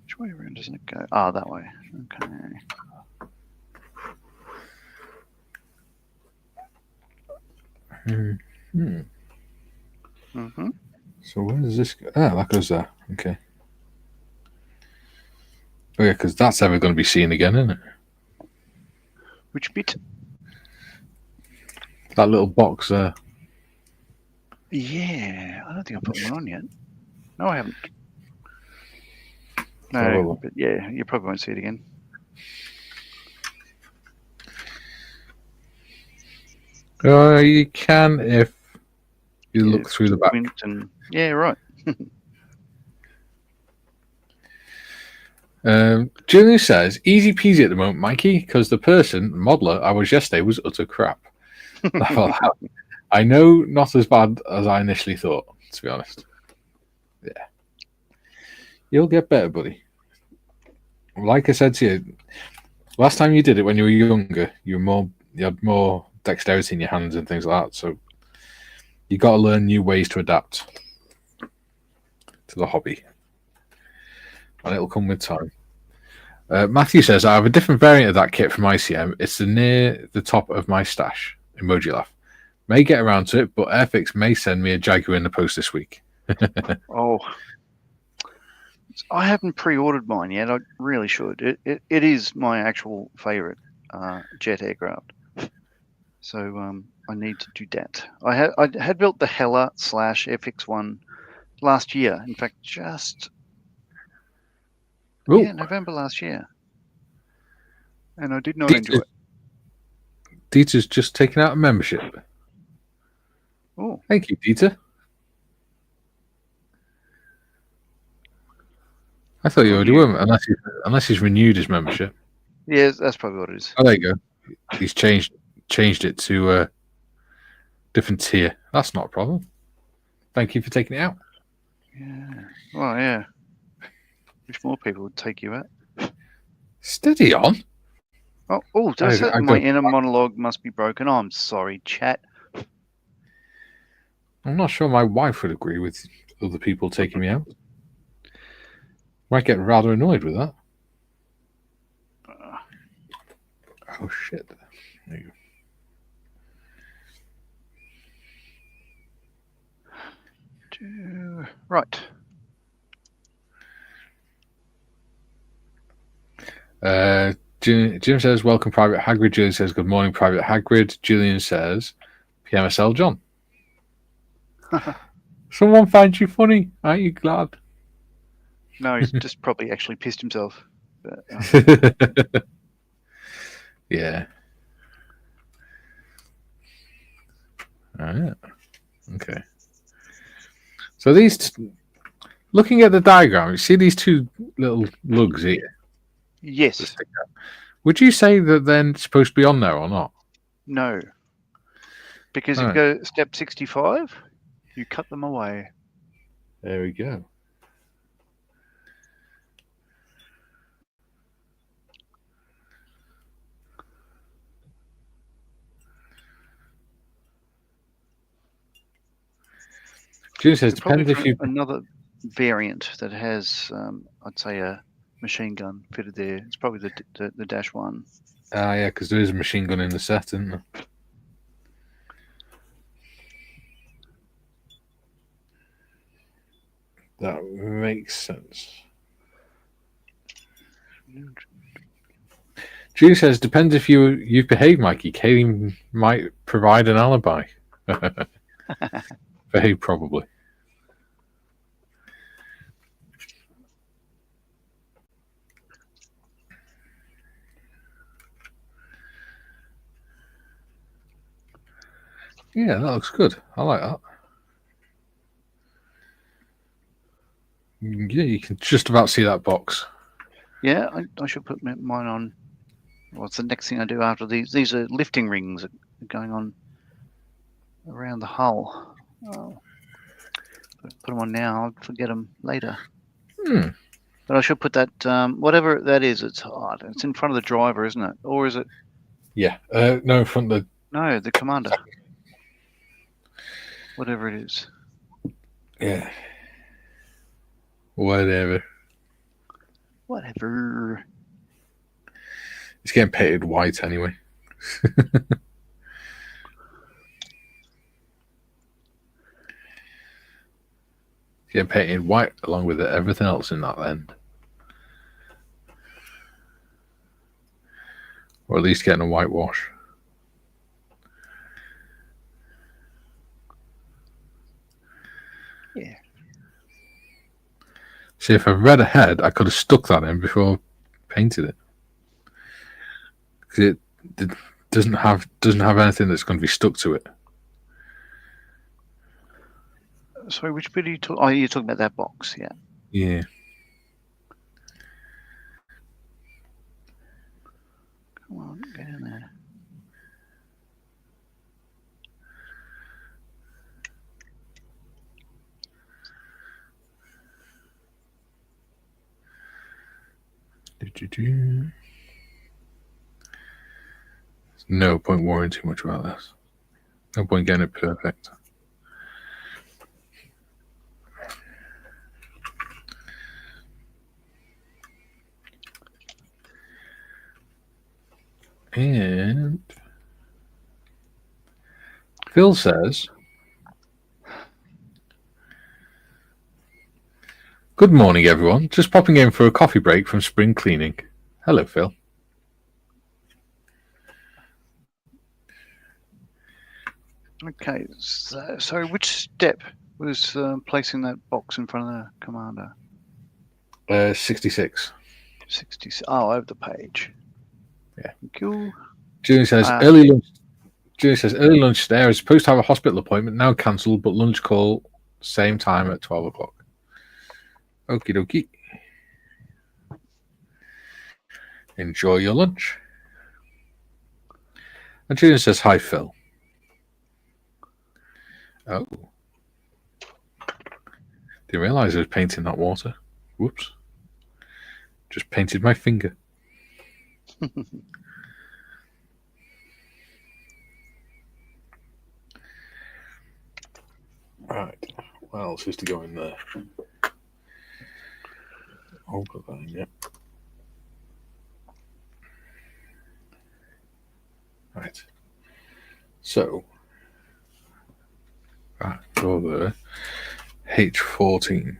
Which way around doesn't it go? Ah, that way. Okay. So where does this go? Ah, that goes there. Okay. Oh yeah, because that's ever going to be seen again, isn't it? Which bit? That little box there. Yeah, I don't think I put one on yet. No, I haven't. Oh, No, well. but yeah, you probably won't see it again. You can if you look through the back. And, yeah, right. Julian says, easy peasy at the moment, Mikey, because the modeler I was yesterday was utter crap. I know not as bad as I initially thought, to be honest. Yeah. You'll get better, buddy. Like I said to you, last time you did it when you were younger, you had more dexterity in your hands and things like that, so you got to learn new ways to adapt to the hobby. And it'll come with time. Matthew says, I have a different variant of that kit from ICM. It's near the top of my stash. Emoji laugh. May get around to it, but Airfix may send me a Jaguar in the post this week. Oh, I haven't pre-ordered mine yet. I really should. It is my actual favorite jet aircraft. So I need to do that. I had built the Hella / FX1 last year. In fact, just November last year, and I did not enjoy it. Dieter's just taken out a membership. Oh, thank you, Dieter. I thought you already were, unless he's renewed his membership. Yeah, that's probably what it is. Oh, there you go. He's changed it to a different tier. That's not a problem. Thank you for taking it out. Yeah. Well, yeah. Wish more people would take you out. Steady on. Oh, does it? My inner monologue must be broken. Oh, I'm sorry, chat. I'm not sure my wife would agree with other people taking me out. Might get rather annoyed with that. Oh, shit. There you go. Right. Jim says, welcome, Private Hagrid. Julian says, good morning, Private Hagrid. Julian says, PMSL John. Someone finds you funny. Aren't you glad? No, he's just probably actually pissed himself. But, yeah. All right. Okay. So looking at the diagram, you see these two little lugs here? Yes. Would you say that they're supposed to be on there or not? No. Because if you go step 65, you cut them away. There we go. June says, depends if you another variant that has, I'd say, a machine gun fitted there. It's probably the Dash 1. Yeah, because there is a machine gun in the set, isn't there? That makes sense. Julie says, depends if you've behaved, Mikey. Kaylee might provide an alibi. Behave, probably. Yeah, that looks good. I like that. Yeah, you can just about see that box. Yeah, I should put mine on. What's the next thing I do after these? These are lifting rings that are going on around the hull. Oh. Put them on now. I'll forget them later. But I should put that, whatever that is, it's hard. It's in front of the driver, isn't it? Or is it? Yeah. No, in front of the... No, the commander. Whatever it is. Yeah. Whatever. It's getting painted white anyway. Get painted white along with everything else in that end. Or at least getting a whitewash. Yeah. See, if I read ahead, I could have stuck that in before I painted it. Because it doesn't have anything that's going to be stuck to it. Sorry, which bit are you talking? Oh, you're talking about that box, yeah. Yeah. Come on, get in there. There's no point worrying too much about this. No point getting it perfect. And Phil says, "Good morning, everyone. Just popping in for a coffee break from spring cleaning." Hello, Phil. Okay, so which step was placing that box in front of the commander? 66. 60. Oh, over the page. Yeah. Thank you. Julie says, early lunch. Julie says, early lunch there. I was supposed to have a hospital appointment, now cancelled, but lunch call, same time at 12 o'clock. Okie dokie. Enjoy your lunch. And Julie says, hi, Phil. Oh. Didn't realise I was painting that water. Whoops. Just painted my finger. Right. What else is to go in there? Oh, got that in, yeah. Right. So, go there. H14.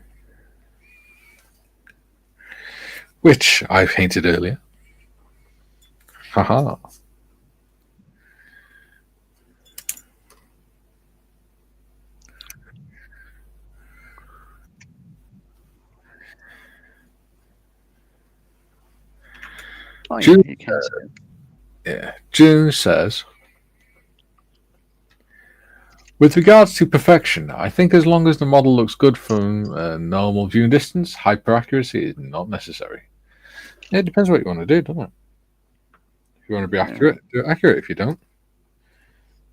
Which I painted earlier. Haha. Oh, June, yeah, you can see it. Yeah. June says, with regards to perfection, I think as long as the model looks good from a normal viewing distance, hyper accuracy is not necessary. Yeah, it depends what you want to do, doesn't it? If you want to be accurate, do it accurate. If you don't,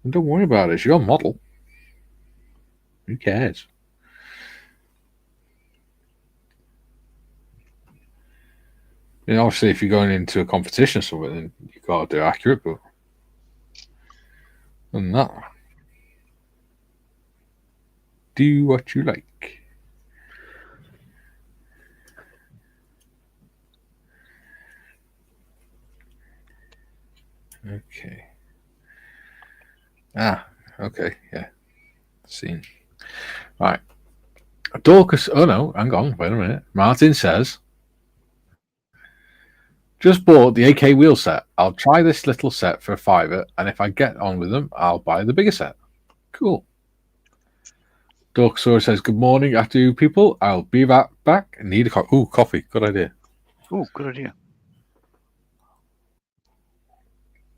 then don't worry about it. It's your model. Who cares? And obviously, if you're going into a competition or something, then you've got to do accurate, but other than that, do what you like. Okay. Okay, yeah. Scene. Right. Dorcas, oh no, hang on, wait a minute. Martin says, just bought the AK wheel set. I'll try this little set for $5, and if I get on with them, I'll buy the bigger set. Cool. Dorcasaur says, good morning, after you people. I'll be back. Need a coffee. Ooh, coffee. Good idea. Ooh, good idea.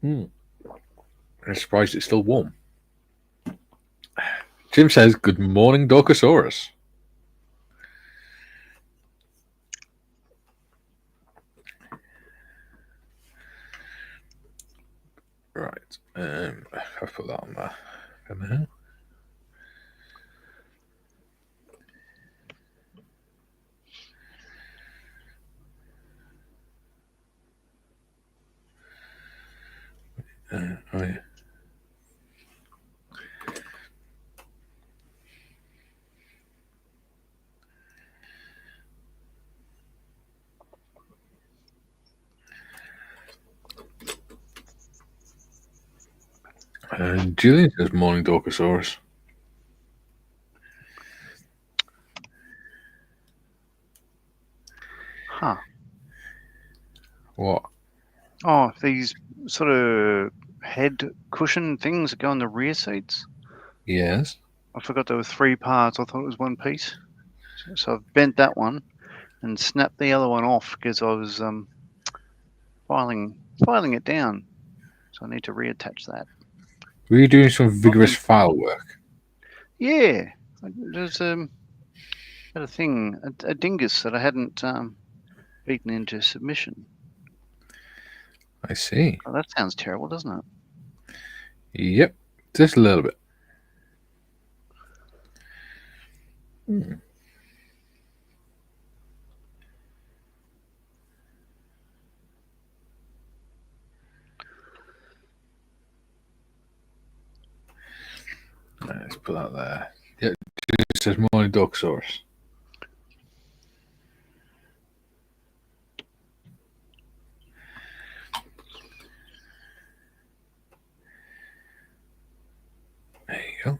I'm surprised it's still warm. Jim says, good morning, Dorcasaurus. Right. I've put that on there for now. Oh, yeah. Julian says, morning, Dorcasaurus. Huh. What? Oh, these sort of head cushion things that go in the rear seats. Yes. I forgot there were 3 parts. I thought it was one piece. So I've bent that one and snapped the other one off because I was filing it down. So I need to reattach that. Were you doing some vigorous been- file work? Yeah, there's had a thing, a dingus that I hadn't beaten into submission. I see. Oh, that sounds terrible, doesn't it? Yep. Just a little bit. Let's put that there. Yeah, it says morning dog source. There you go.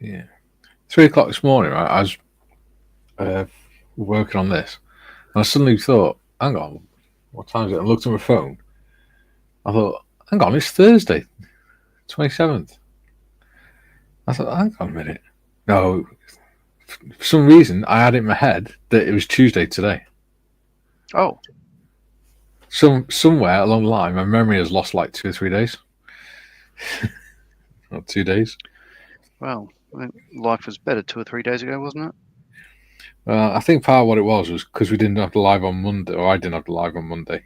Yeah. 3 o'clock this morning, right, I was working on this, and I suddenly thought, hang on, what time is it? I looked at my phone. I thought, hang on, it's Thursday, 27th. I thought, hang on a minute. No, for some reason, I had it in my head that it was Tuesday today. Oh, Somewhere along the line, my memory has lost like 2 or 3 days. Or 2 days. well, I think life was better 2 or 3 days ago, wasn't it? I think part of what it was because we didn't have the live on Monday, or I didn't have the live on Monday,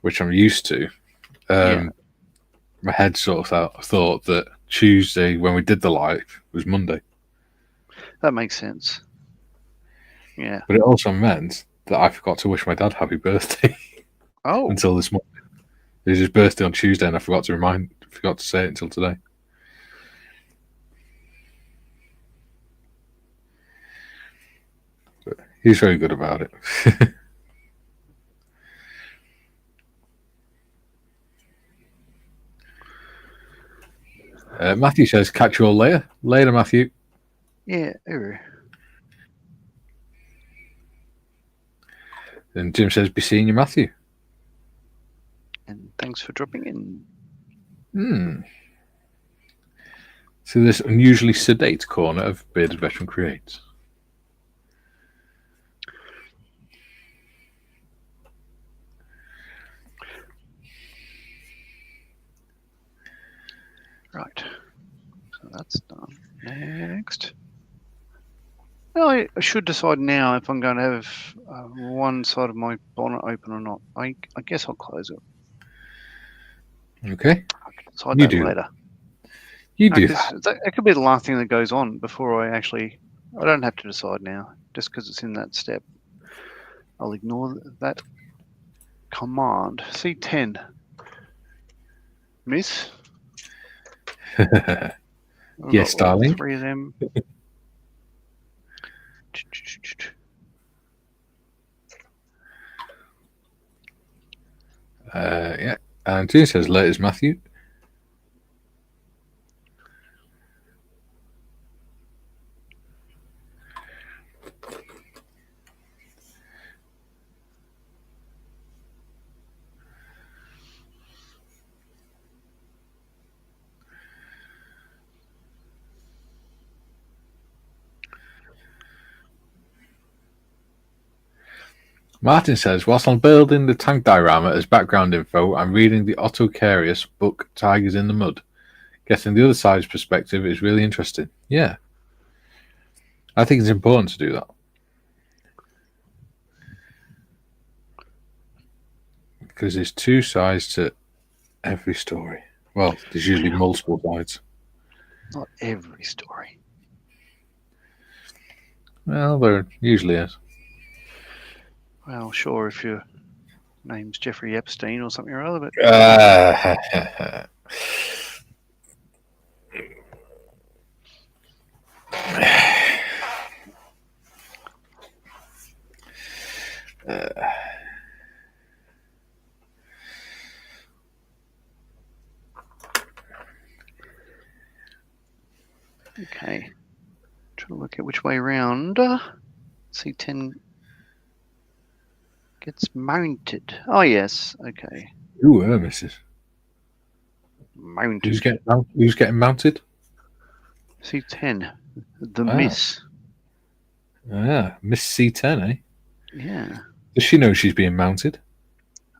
which I'm used to. Yeah. My head sort of thought that Tuesday, when we did the live, was Monday. That makes sense. Yeah. But it also meant that I forgot to wish my dad happy birthday Oh, until this morning. It was his birthday on Tuesday, and I forgot to say it until today. But he's very good about it. Matthew says, catch you all later. Later, Matthew. yeah. And Jim says, be seeing you, Matthew. And thanks for dropping in. So this unusually sedate corner of Bearded Veteran Creates. Right. So that's done. Next. Well, I should decide now if I'm going to have one side of my bonnet open or not. I guess I'll close it. Okay. I can decide You that do. later. You do that. It could be the last thing that goes on before I don't have to decide now, just because it's in that step. I'll ignore that command. C10. Miss? Yes, darling. 3 of them. Yeah. And Jim says, later, Matthew. Martin says, whilst I'm building the tank diorama as background info, I'm reading the Otto Carius book Tigers in the Mud. Getting the other side's perspective is really interesting. Yeah. I think it's important to do that. Because there's 2 sides to every story. Well, there's usually multiple sides. Not every story. Well, there usually is. Well, sure, if your name's Jeffrey Epstein or something or other, but Okay. Trying to work out which way around. C10 gets mounted. Oh, yes. Okay. Ooh, missus. Mounted. Who's getting mounted? C10. The Miss. Miss C10, eh? Yeah. Does she know she's being mounted?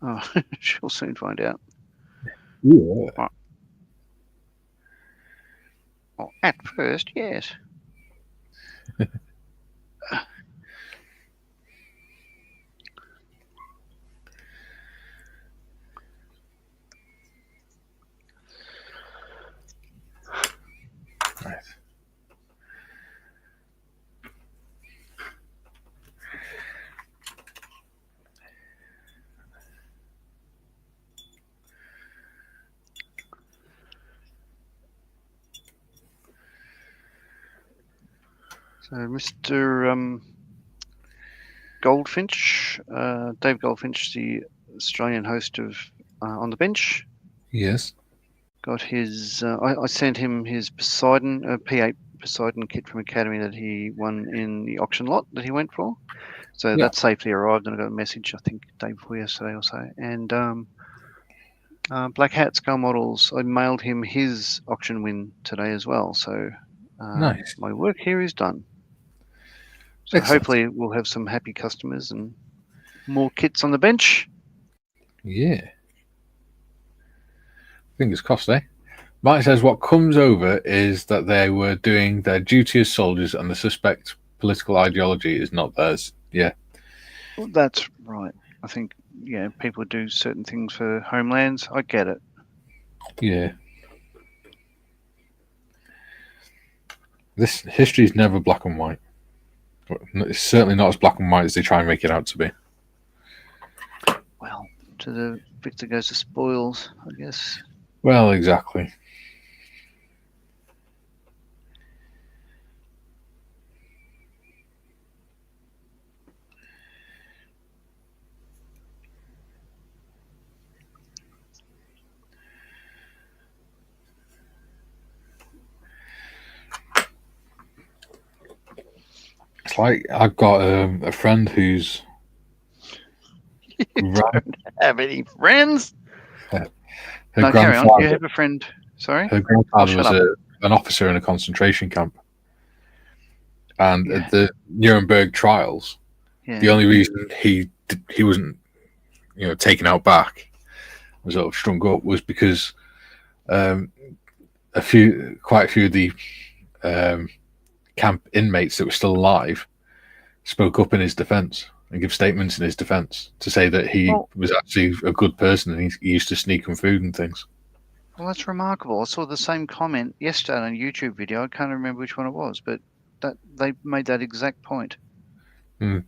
Oh, she'll soon find out. Yeah. Well, at first, yes. Right. So, Mr. Goldfinch, Dave Goldfinch, the Australian host of On the Bench, Yes. got his. I sent him his Poseidon P8 Poseidon kit from Academy that he won in the auction lot that he went for. So Yeah. that safely arrived, and I got a message I think the day before yesterday or so. And Black Hat Skull Models, I mailed him his auction win today as well. So Nice. my work here is done. So Excellent. hopefully we'll have some happy customers and more kits on the bench. Yeah. Fingers crossed, eh? Mike says what comes over is that they were doing their duty as soldiers and the suspect political ideology is not theirs. Yeah. Well, that's right. I think, people do certain things for homelands. I get it. Yeah. This history is never black and white. It's certainly not as black and white as they try and make it out to be. Well, to the victor goes the spoils, I guess. Well, exactly. It's like I've got a friend who's Don't have any friends. her No, carry on. grandfather. You have a friend. Sorry? Her grandfather shut was an officer in a concentration camp, and Yeah. at the Nuremberg trials, Yeah. the only reason he wasn't, taken out back, was sort of strung up, was because quite a few of the camp inmates that were still alive spoke up in his defense and give statements in his defense to say that he was actually a good person and he used to sneak him food and things. Well, that's remarkable. I saw the same comment yesterday on a YouTube video. I can't remember which one it was, but that they made that exact point. Hmm.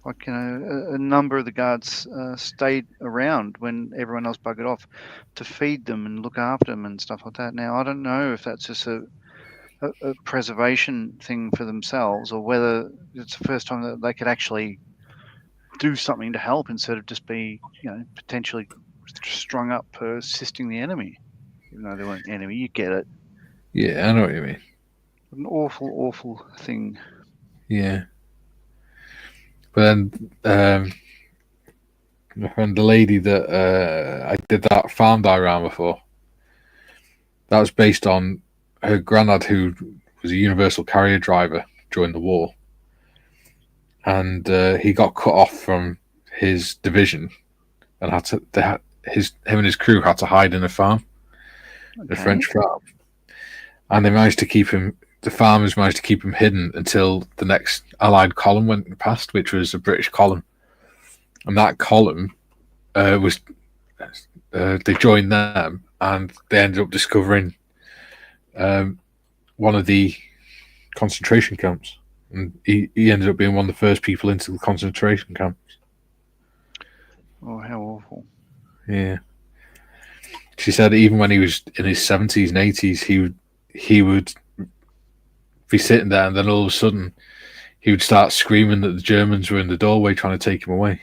Like, a number of the guards stayed around when everyone else buggered off to feed them and look after them and stuff like that. Now, I don't know if that's just a preservation thing for themselves or whether it's the first time that they could actually do something to help instead of just be, potentially strung up for assisting the enemy. Even though they weren't enemy, you get it. Yeah, I know what you mean. An awful, awful thing. Yeah. But then and the lady that I did that farm diorama for, that was based on her granddad, who was a universal carrier driver during the war, and he got cut off from his division and him and his crew had to hide in a farm, a French farm, and they managed to keep him. The farmers managed to keep him hidden until the next Allied column went past, which was a British column, and that column was they joined them, and they ended up discovering one of the concentration camps, and he ended up being one of the first people into the concentration camps. Oh, how awful! Yeah, she said even when he was in his 70s and 80s, he would be sitting there, and then all of a sudden he would start screaming that the Germans were in the doorway trying to take him away.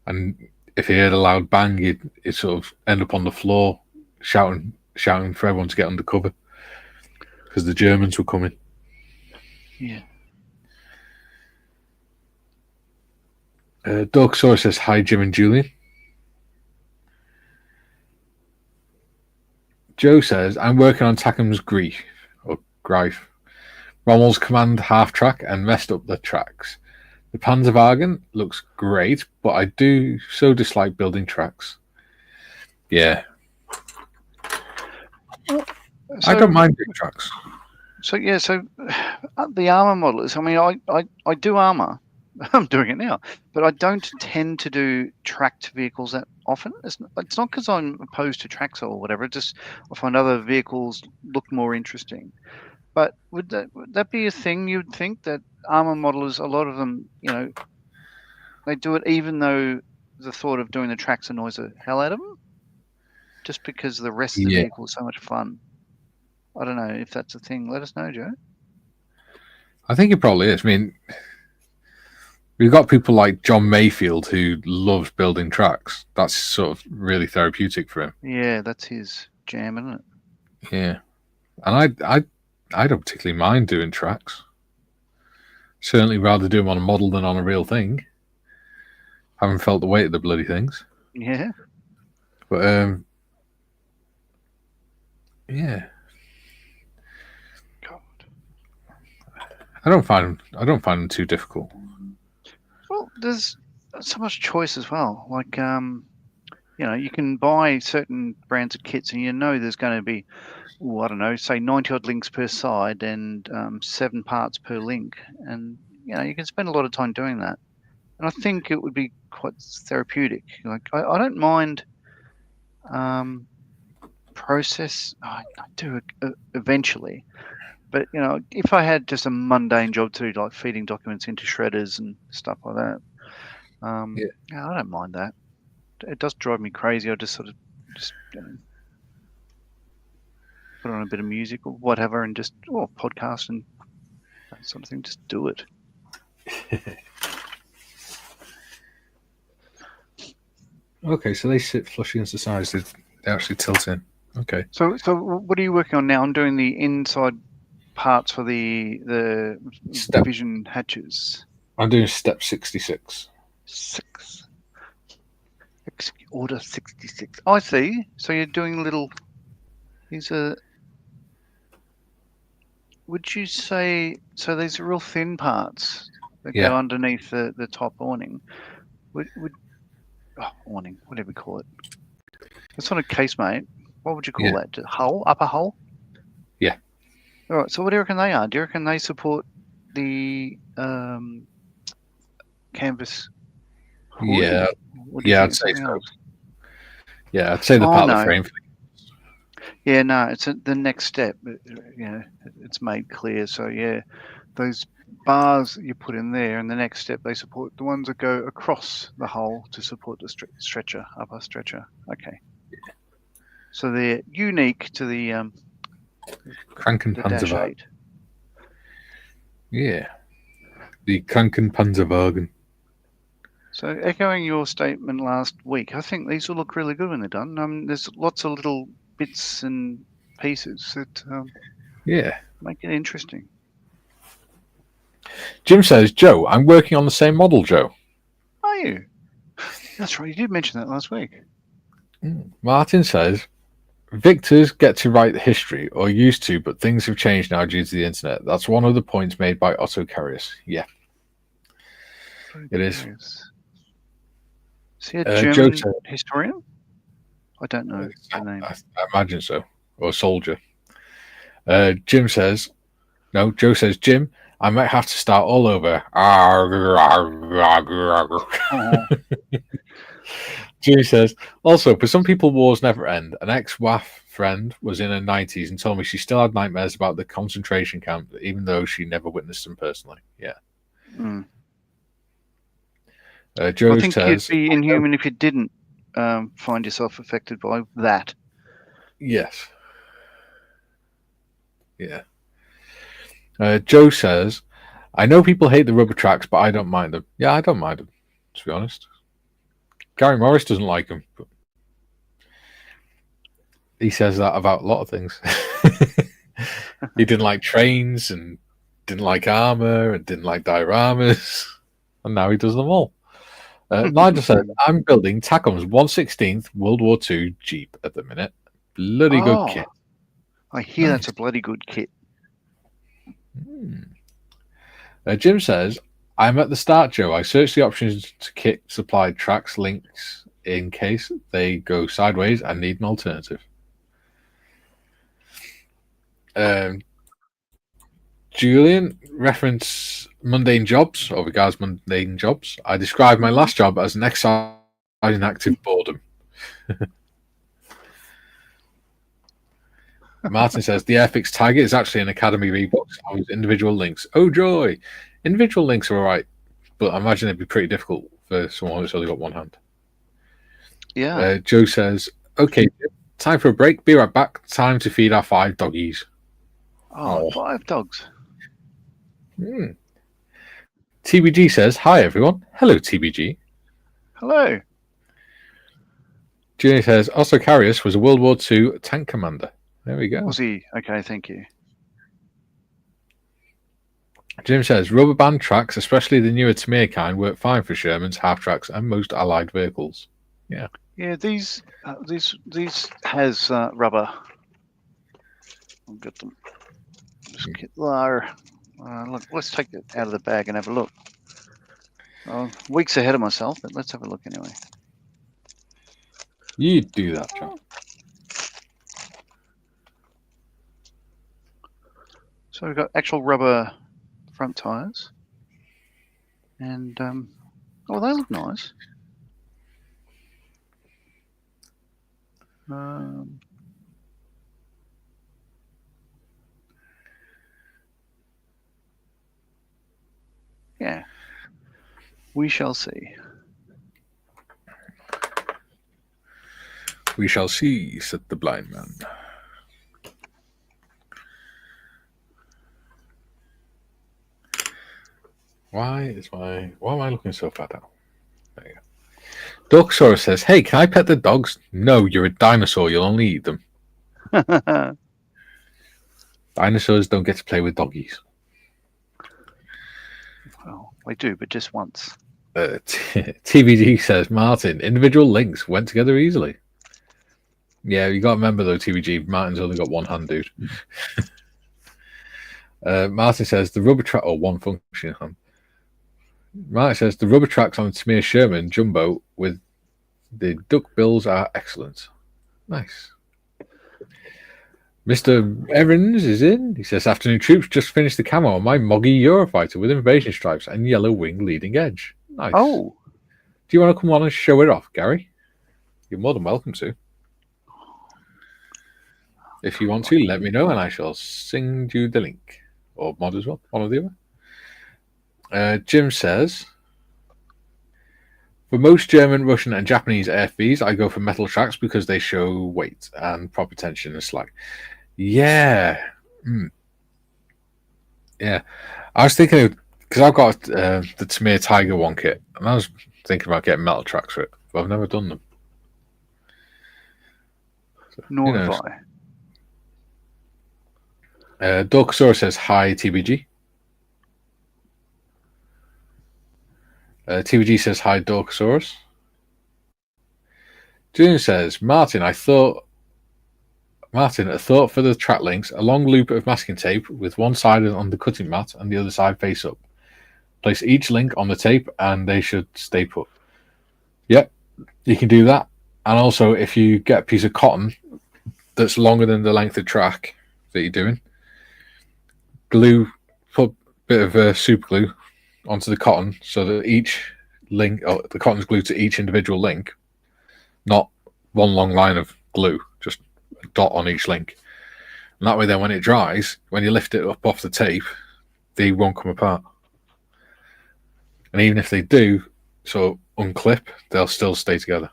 And if he heard a loud bang, he'd sort of end up on the floor shouting for everyone to get under cover because the Germans were coming. Yeah. Dorksaur says, hi, Jim and Julian. Joe says, I'm working on Tackham's Grief, or Greif. Rommel's command half-track and messed up the tracks. The Panzerwagen looks great, but I do so dislike building tracks. Yeah. I don't mind big tracks. So the armor models. I mean, I do armor. I'm doing it now, but I don't tend to do tracked vehicles that often. It's not because I'm opposed to tracks or whatever. It's just I find other vehicles look more interesting. But would that be a thing? You'd think that armor modelers, a lot of them, they do it even though the thought of doing the tracks annoys the hell out of them, just because the rest of the vehicle is so much fun. I don't know if that's a thing. Let us know, Joe. I think it probably is. I mean, we've got people like John Mayfield who loves building tracks. That's sort of really therapeutic for him. Yeah, that's his jam, isn't it? Yeah, and I don't particularly mind doing tracks. Certainly rather do them on a model than on a real thing. Haven't felt the weight of the bloody things. Yeah. But yeah. God. I don't find them too difficult. Well, there's so much choice as well. Like you can buy certain brands of kits and there's going to be I don't know, say 90 odd links per side and 7 parts per link. And, you can spend a lot of time doing that. And I think it would be quite therapeutic. Like, I don't mind process. I do it eventually. But, if I had just a mundane job to do, like feeding documents into shredders and stuff like that, I don't mind that. It does drive me crazy. I just sort of put on a bit of music or whatever and just podcast and that sort of thing. Just do it. Okay, so they sit flush against the sides. They actually tilt in. Okay. So what are you working on now? I'm doing the inside parts for the division hatches. I'm doing step 66. 6. Order 66. I see. So you're doing little. These are. Would you say so? These are real thin parts that go underneath the top awning. Awning, whatever we call it. It's not a casemate. What would you call that? Hull, upper hull. Yeah. All right. So what do you reckon they are? Do you reckon they support the canvas? Hood? Yeah. I'd say so. Yeah, I'd say the part of the frame. Yeah, no, it's the next step. It's made clear. So those bars that you put in there, and the next step they support the ones that go across the hull to support the stretcher, upper stretcher. Okay. So they're unique to the Krankenpanzerwagen. Yeah, the Krankenpanzerwagen. So echoing your statement last week, I think these will look really good when they're done. There's lots of little bits and pieces that make it interesting. Jim says, Joe, I'm working on the same model, Joe. Are you? That's right, you did mention that last week. Martin says, Victors get to write history, or used to, but things have changed now due to the internet. That's one of the points made by Otto Carius. Yeah. It is. Is he a German historian? I don't know the name. I imagine so. Or a soldier. Joe says, Jim, I might have to start all over. Jimmy says, also, for some people, wars never end. An ex-WAF friend was in her 90s and told me she still had nightmares about the concentration camp, even though she never witnessed them personally. Yeah. Joe I think says, you'd be inhuman if you didn't find yourself affected by that. Yes. Yeah. Joe says, I know people hate the rubber tracks, but I don't mind them. Yeah, I don't mind them, to be honest. Gary Morris doesn't like them. But He says that about a lot of things. He didn't like trains and didn't like armor and didn't like dioramas, and now he does them all. Nigel said, "I'm building Tacom's 1/16th World War II Jeep at the minute. Bloody good kit." I hear that's a bloody good kit. Jim says, "I'm at the start, Joe. I searched the options to kit supplied tracks links in case they go sideways and need an alternative." Julian, reference mundane jobs or regards mundane jobs. I described my last job as an exercise in active boredom. Martin says the Airfix Tiger is actually an Academy Reebok. I was individual links. Oh joy! Individual links are alright, but I imagine it'd be pretty difficult for someone who's only got one hand. Yeah. Joe says, "Okay, time for a break. Be right back. Time to feed our 5 doggies." Oh, 5 dogs. TBG says, "Hi everyone." Hello, TBG. Hello. Julian says, "Otto Carius was a World War II tank commander." There we go. Was he? Okay, thank you. Jim says, "Rubber band tracks, especially the newer Tamiya kind, work fine for Shermans, half tracks, and most Allied vehicles." Yeah. Yeah, these has rubber. I'll get them. Just get there. Look, let's take it out of the bag and have a look. Weeks ahead of myself, but let's have a look anyway. You do that, John. So we've got actual rubber front tires, and oh, they look nice. Yeah, we shall see. We shall see, said the blind man. Why am I looking so far down? There you go. Dorksaurus says, "Hey, can I pet the dogs?" No, you're a dinosaur. You'll only eat them. Dinosaurs don't get to play with doggies. Well, they do, but just once. TVG says, "Martin, individual links went together easily." Yeah, you got to remember though, TVG, Martin's only got one hand, dude. Martin says, "The rubber track," or one function hand. Martin says, "The rubber tracks on Tamiya Sherman Jumbo with the duck bills are excellent." Nice. Mr. Evans is in. He says, "Afternoon troops, just finished the camo on my Moggy Eurofighter with invasion stripes and yellow wing leading edge." Nice. Oh. Do you want to come on and show it off, Gary? You're more than welcome to. If you want to, let me know and I shall send you the link. Or mod as well, one or the other. Jim says, "For most German, Russian, and Japanese AFVs, I go for metal tracks because they show weight and proper tension and slack." Yeah. Yeah. I was thinking, because I've got the Tamiya Tiger 1 kit, and I was thinking about getting metal tracks for it, but I've never done them. So, nor have I. Dorkasaurus says, "Hi, TBG." TBG says, "Hi, Dorkasaurus." Julian says, Martin, a thought for the track links: a long loop of masking tape with one side on the cutting mat and the other side face up. Place each link on the tape and they should stay put." Yep, you can do that. And also, if you get a piece of cotton that's longer than the length of track that you're doing, put a bit of super glue onto the cotton so that each link, the cotton's glued to each individual link, not one long line of glue, just a dot on each link. And that way then when it dries, when you lift it up off the tape, they won't come apart. And even if they do so unclip, they'll still stay together.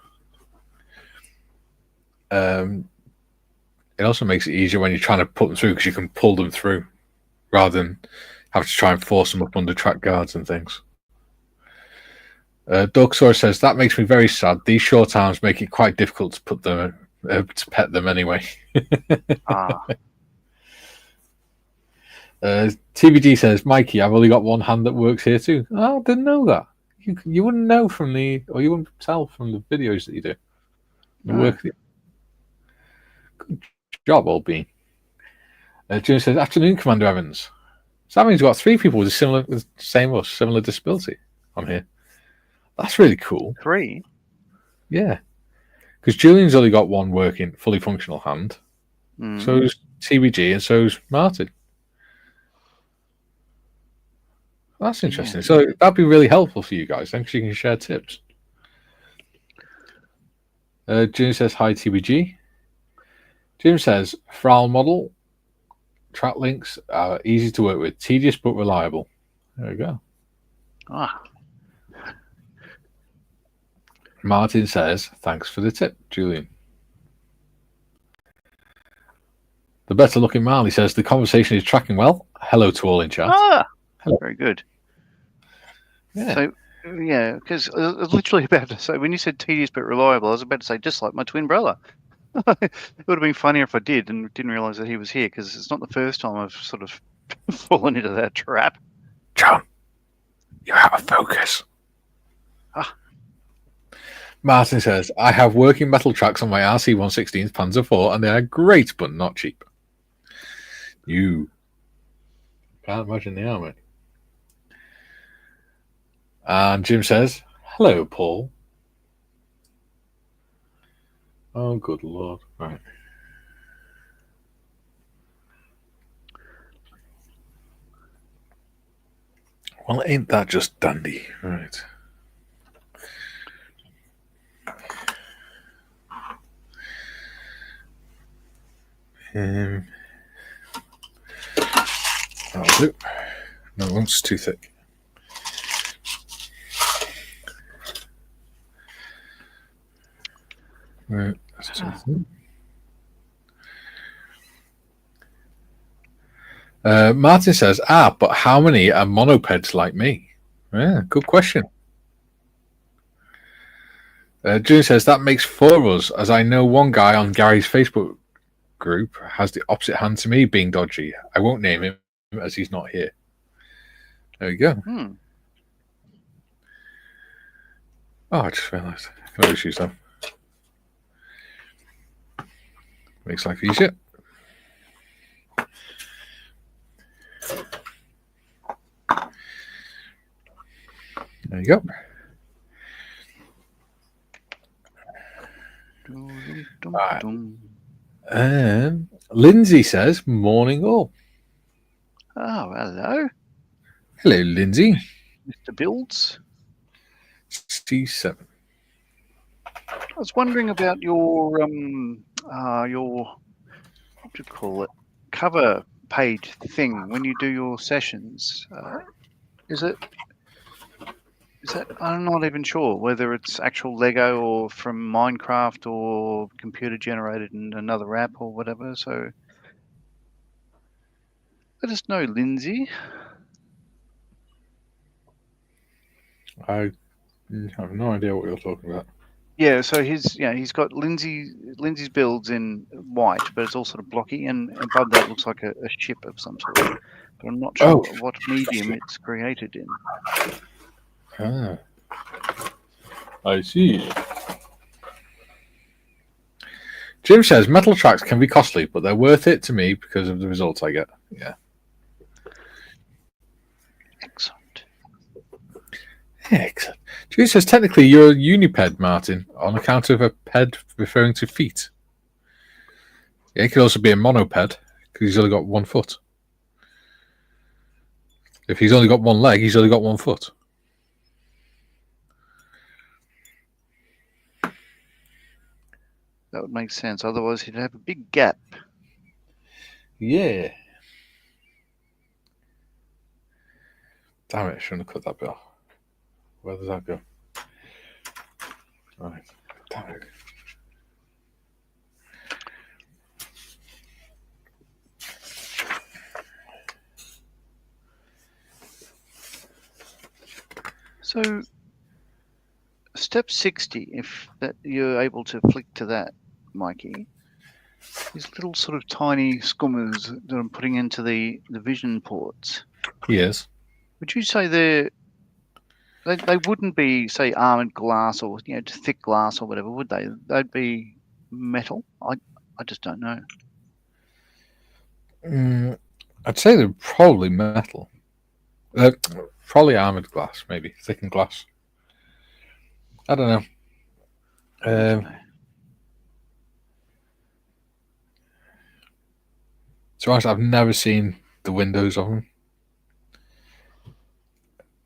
It also makes it easier when you're trying to put them through because you can pull them through rather than have to try and force them up under track guards and things. Dorksaur says, "That makes me very sad. These short arms make it quite difficult to put them to pet them anyway. Ah, TBG says, Mikey, I've only got one hand that works here too. Oh, I didn't know that. You wouldn't know or you wouldn't tell from the videos that you do. The no. work. Good job, old bean. Jim says, afternoon, Commander Evans. So that means we've got 3 people with similar disability on here. That's really cool. 3? Yeah. Because Julian's only got one working, fully functional hand. Mm. So's TBG and so's Martin. That's interesting. Yeah. So that'd be really helpful for you guys. Then, because you can share tips. Jim says, hi, TBG. Jim says, Frau model. Track links are easy to work with, tedious but reliable. There we go. Ah, Martin says, thanks for the tip, Julian. The better looking Marley says, the conversation is tracking well. Hello to all in chat. Hello. Very good. Yeah. So, yeah, because I was literally about to say, when you said tedious but reliable, I was about to say, just like my twin brother. It would have been funnier if I did and didn't realise that he was here, because it's not the first time I've sort of fallen into that trap. John, you're out of focus. Ah. Martin says, I have working metal tracks on my RC-116 Panzer IV, and they are great, but not cheap. You can't imagine they are, mate. And Jim says, hello, Paul. Oh, good Lord. Right. Well, ain't that just dandy? Right. That'll do. No, it's too thick. Right. That's too thick. Martin says, but how many are monopeds like me? Yeah, good question. June says, that makes 4 of us, as I know one guy on Gary's Facebook group has the opposite hand to me being dodgy. I won't name him as he's not here. There we go. Oh, I just realised. I can always use that. Makes life easier. There you go. Lindsay says, morning all. Oh, hello. Hello, Lindsay. Mr. Builds. C7. I was wondering about your what do you call it, cover page thing when you do your sessions. Is that I'm not even sure whether it's actual Lego or from Minecraft or computer generated in another app or whatever. So let us know, Lindsay. I have no idea what you're talking about. Yeah, so he's got Lindsay's builds in white, but it's all sort of blocky, and above that looks like a ship of some sort. But I'm not sure what medium it's created in. I see. Jim says metal tracks can be costly, but they're worth it to me because of the results I get. Yeah. Excellent. Jim says technically you're a uniped, Martin, on account of a ped referring to feet. Yeah, it could also be a monoped because he's only got 1 foot. If he's only got 1 leg, he's only got 1 foot. That would make sense. Otherwise, he'd have a big gap. Yeah. Damn it, I shouldn't have cut that bit off. Where does that go? Right. Damn it. So, step 60, if that you're able to flick to that, Mikey, these little sort of tiny skummers that I'm putting into the vision ports. Yes. Would you say they wouldn't be, say, armored glass or thick glass or whatever, would they? They'd be metal. I just don't know. I'd say they're probably metal. Probably armored glass, maybe thickened glass. I don't know. To be honest, I've never seen the windows of them.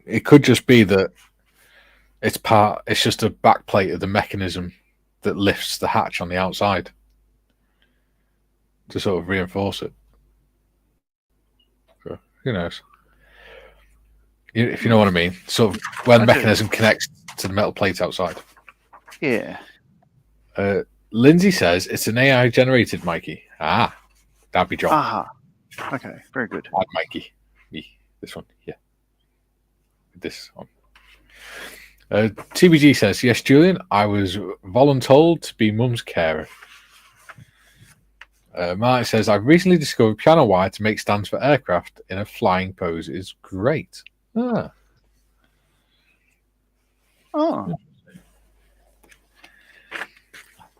It could just be that it's just a back plate of the mechanism that lifts the hatch on the outside to sort of reinforce it. So, who knows? If you know what I mean. Sort of where the mechanism connects to the metal plate outside. Yeah. Lindsay says it's an AI generated Mikey. That'd be John. Aha. Okay, very good. Add Mikey. Me. This one. Yeah. This one. TBG says, yes, Julian, I was voluntold to be mum's carer. Mark says, I've recently discovered piano wire to make stands for aircraft in a flying pose is great. Oh.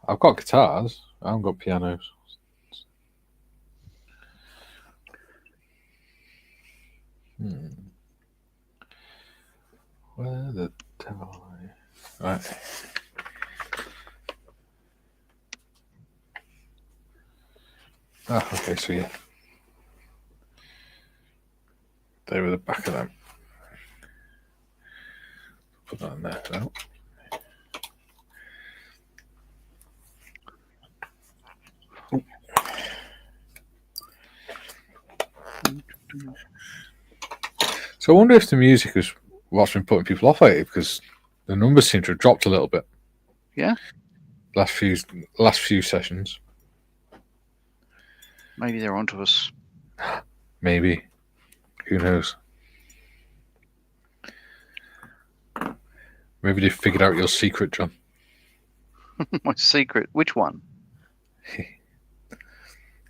I've got guitars. I haven't got pianos. Where the devil are you? Right. Okay, so yeah. They were the back of them. Put that in there now. So I wonder if the music is what's been putting people off lately, because the numbers seem to have dropped a little bit. Yeah. Last few sessions. Maybe they're onto us. Maybe. Who knows? Maybe they figured out your secret, John. My secret? Which one?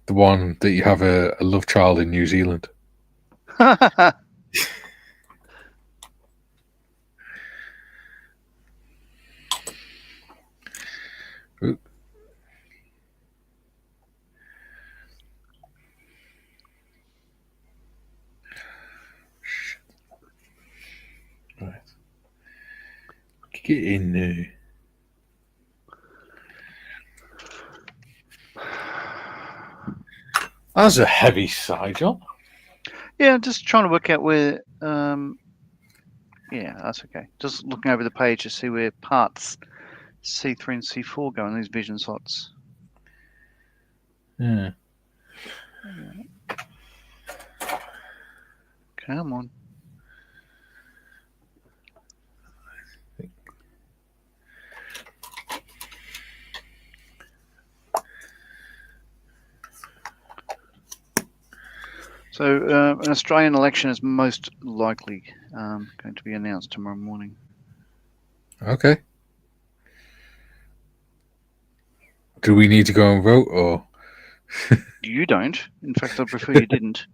The one that you have a love child in New Zealand. Ooh. Right. Get in there. That's a heavy sigh, John. Yeah, I'm just trying to work out where. Yeah, that's okay. Just looking over the page to see where parts C3 and C4 go in these vision slots. Yeah. Come on. So an Australian election is most likely going to be announced tomorrow morning. Okay. Do we need to go and vote, or? You don't. In fact, I prefer you didn't.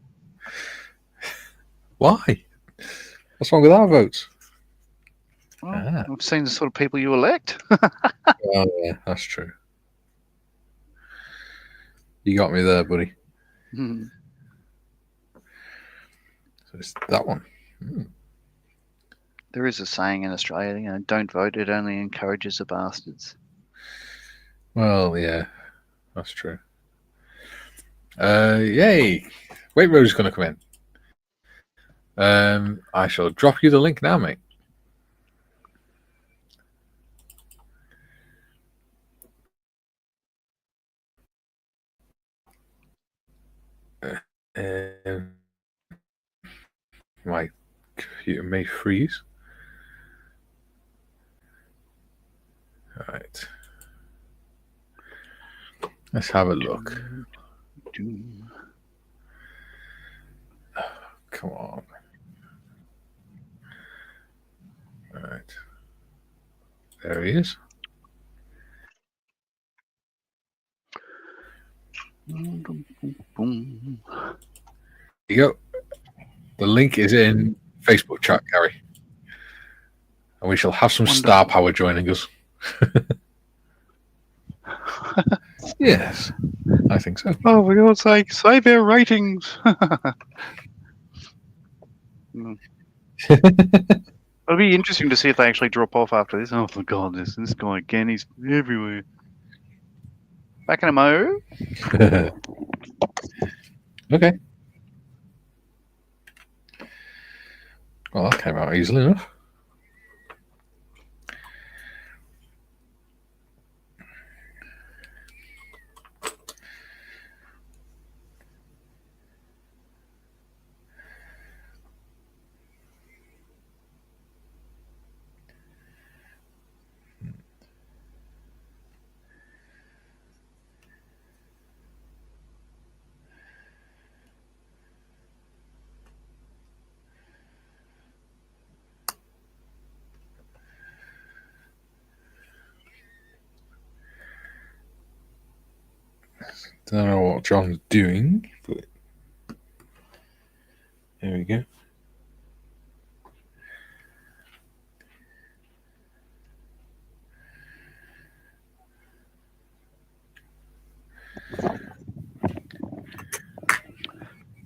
Why? What's wrong with our votes? Well, I've seen the sort of people you elect. Oh, yeah, that's true. You got me there, buddy. So it's that one. There is a saying in Australia, don't vote, it only encourages the bastards. Well, yeah, that's true. Yay! Wait, Rose is going to come in. I shall drop you the link now, mate. My computer may freeze. All right. Let's have a look. Come on. All right. There he is. Boom. There you go. The link is in Facebook chat, Gary. And we shall have some star power joining us. Yes, I think so. Oh, for God's sake, save our ratings. It'll be interesting to see if they actually drop off after this. Oh, for God, this guy again, he's everywhere. Back in a mo. Okay. Well, that came out easily enough. Don't know what John's doing, but there we go.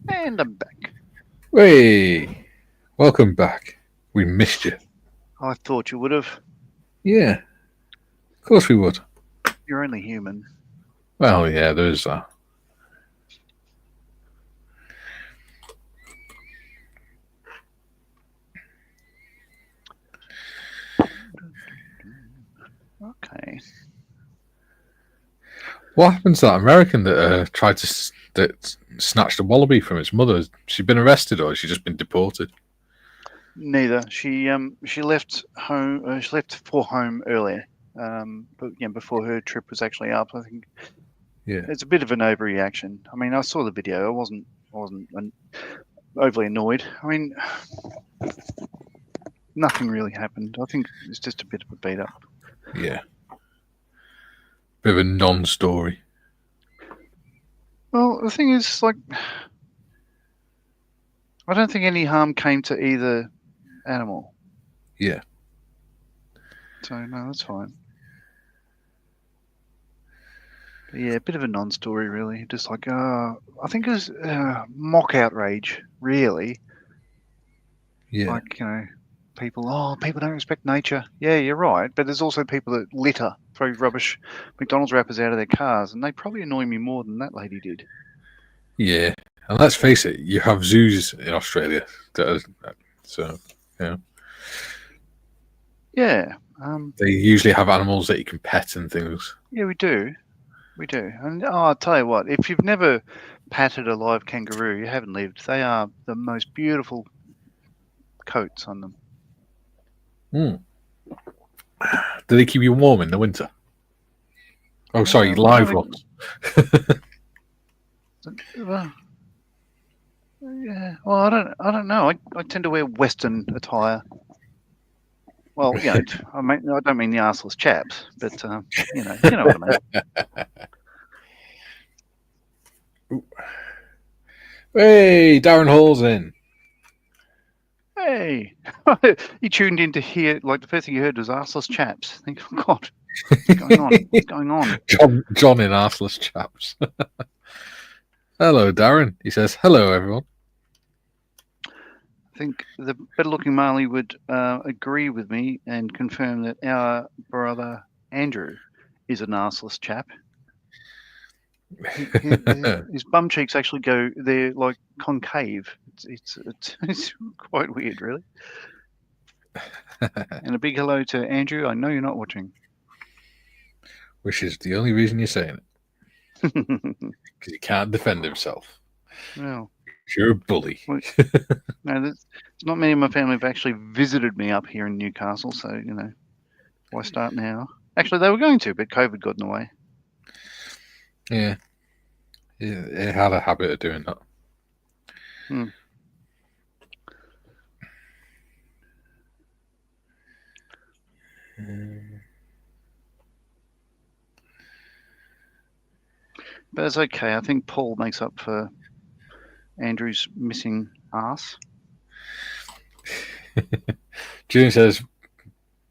And I'm back. Hey, welcome back. We missed you. I thought you would have. Yeah, of course we would. You're only human. Well, yeah, there is that. Okay. What happened to that American that tried to that snatched a wallaby from its mother? Has she been arrested or has she just been deported? Neither. She left home. She left for home earlier. But before her trip was actually up. I think. Yeah. It's a bit of an overreaction. I mean, I saw the video. I wasn't overly annoyed. I mean, nothing really happened. I think it's just a bit of a beat up. Yeah. Bit of a non-story. Well, the thing is, like, I don't think any harm came to either animal. Yeah. So no, that's fine. But yeah, a bit of a non-story, really. Just like, I think it was mock outrage, really. Yeah. Like, people don't respect nature. Yeah, you're right. But there's also people that litter, throw rubbish, McDonald's wrappers out of their cars, and they probably annoy me more than that lady did. Yeah. And let's face it, you have zoos in Australia that are, so yeah. Yeah. They usually have animals that you can pet and things. Yeah, we do. We do. And I'll tell you what, if you've never patted a live kangaroo, you haven't lived. They are the most beautiful coats on them. Do they keep you warm in the winter? Oh, sorry, live ones. Yeah. Well, I don't know. I tend to wear Western attire. Well, I don't mean the arseless chaps, but you know what I mean. Hey, Darren Hall's in. Hey, he tuned in to hear. Like the first thing he heard was arseless chaps. I think, oh God, what's going on? What's going on? John in arseless chaps. Hello, Darren. He says, hello, everyone. I think the better-looking Marley would agree with me and confirm that our brother Andrew is an arseless chap. His bum cheeks actually they're like concave. It's quite weird, really. And a big hello to Andrew. I know you're not watching. Which is the only reason you're saying it. Because he can't defend himself. Well, you're a bully. No, there's not many of my family have actually visited me up here in Newcastle, so why start now? Actually, they were going to, but COVID got in the way. Yeah, it had a habit of doing that. But it's okay. I think Paul makes up for Andrew's missing ass. Julian says,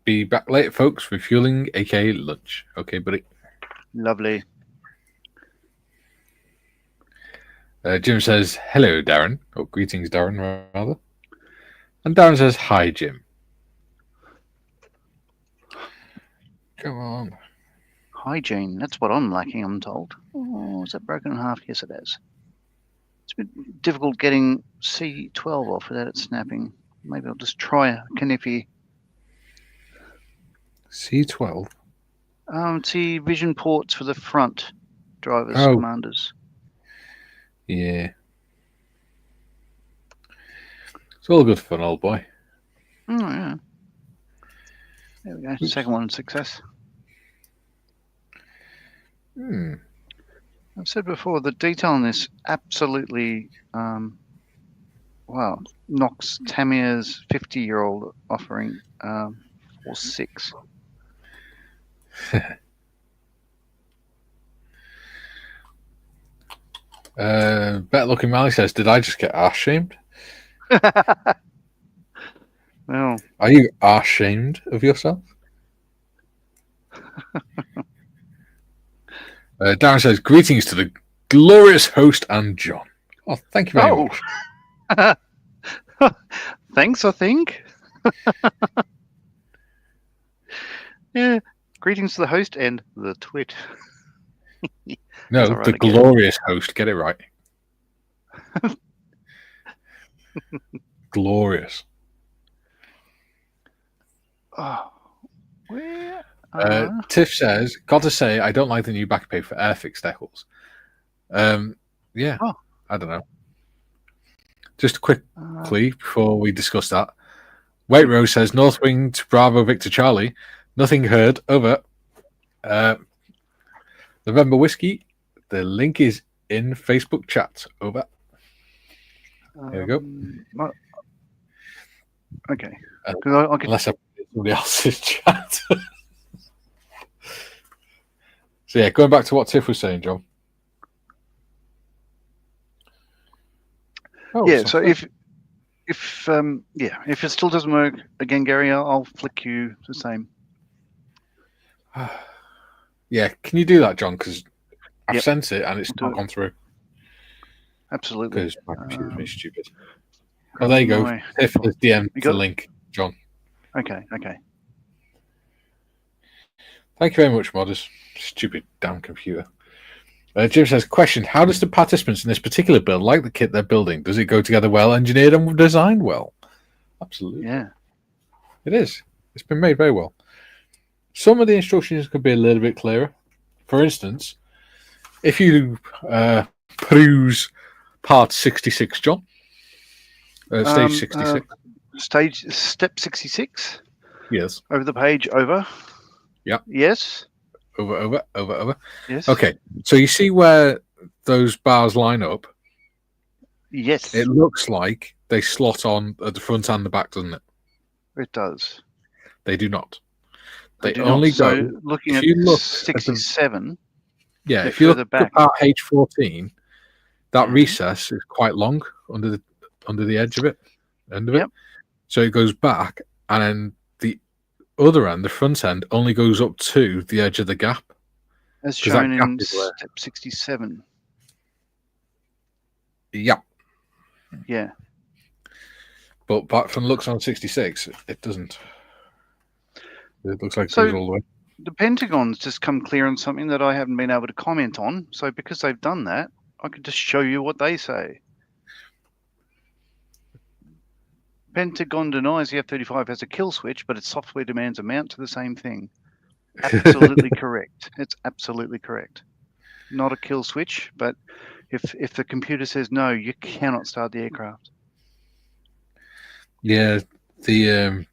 "Be back later, folks. Refueling, aka lunch." Okay, buddy. Lovely. Jim says, "Hello, Darren." Oh, greetings, Darren, rather. And Darren says, "Hi, Jim." Come on. Hygiene. That's what I'm lacking, I'm told. Oh, is that broken in half? Yes, it is. It's a bit difficult getting C12 off without it snapping. Maybe I'll just try a Kniffy. C12. See vision ports for the front drivers, Oh. commanders. Yeah. It's all good fun, old boy. Oh, yeah. There we go. Oops. Second one, success. I've said before, the detail on this absolutely, wow, knocks Tamir's 50-year-old offering for 6. Better Looking Mally says, "Did I just get arse shamed?" Well, Are you arse shamed of yourself? Darren says, "Greetings to the glorious host and John." Oh, thank you very much. Thanks, I think. Yeah. Greetings to the host and the twit. No, right, the glorious host. Get it right. Glorious. Oh, where? Tiff says, "Got to say, I don't like the new back pay for Airfix decals." Yeah, Oh. I don't know. Just quickly before we discuss that, Wait Rose says, "North Wing to Bravo Victor Charlie. Nothing heard. Over. November Whiskey. The link is in Facebook chat. Over." There we go. Okay. Unless I put it in somebody else's chat. So yeah, going back to what Tiff was saying, John. Oh, yeah. So if it still doesn't work again, Gary, I'll flick you the same. Yeah, can you do that, John? Because I've Yep. sent it and it's not gone through. Absolutely. Because my computer's been stupid. Oh, there you go. Tiff has DM'd the link, John. Okay. Thank you very much, modders. Stupid damn computer. Jim says, "Question: How does the participants in this particular build like the kit they're building? Does it go together well, engineered and designed well?" Absolutely. Yeah. It is. It's been made very well. Some of the instructions could be a little bit clearer. For instance, if you peruse part 66, John, stage 66. Step 66. Yes. Over the page, over. Yeah. Yes. Over. Yes. Okay. So you see where those bars line up? Yes. It looks like they slot on at the front and the back, doesn't it? It does. They do not. They do only not. go. So looking at 67. If you look at part H14, that recess is quite long under the edge of it, end of it. So it goes back, and then the other end, the front end, only goes up to the edge of the gap. As shown in step 67. Yeah. Yeah. But from looks on 66, it doesn't. It looks like it goes all the way. The Pentagon's just come clear on something that I haven't been able to comment on. So because they've done that, I could just show you what they say. Pentagon denies the F-35 has a kill switch, but its software demands amount to the same thing. Absolutely correct. It's absolutely correct. Not a kill switch, but if the computer says no, you cannot start the aircraft. Yeah, the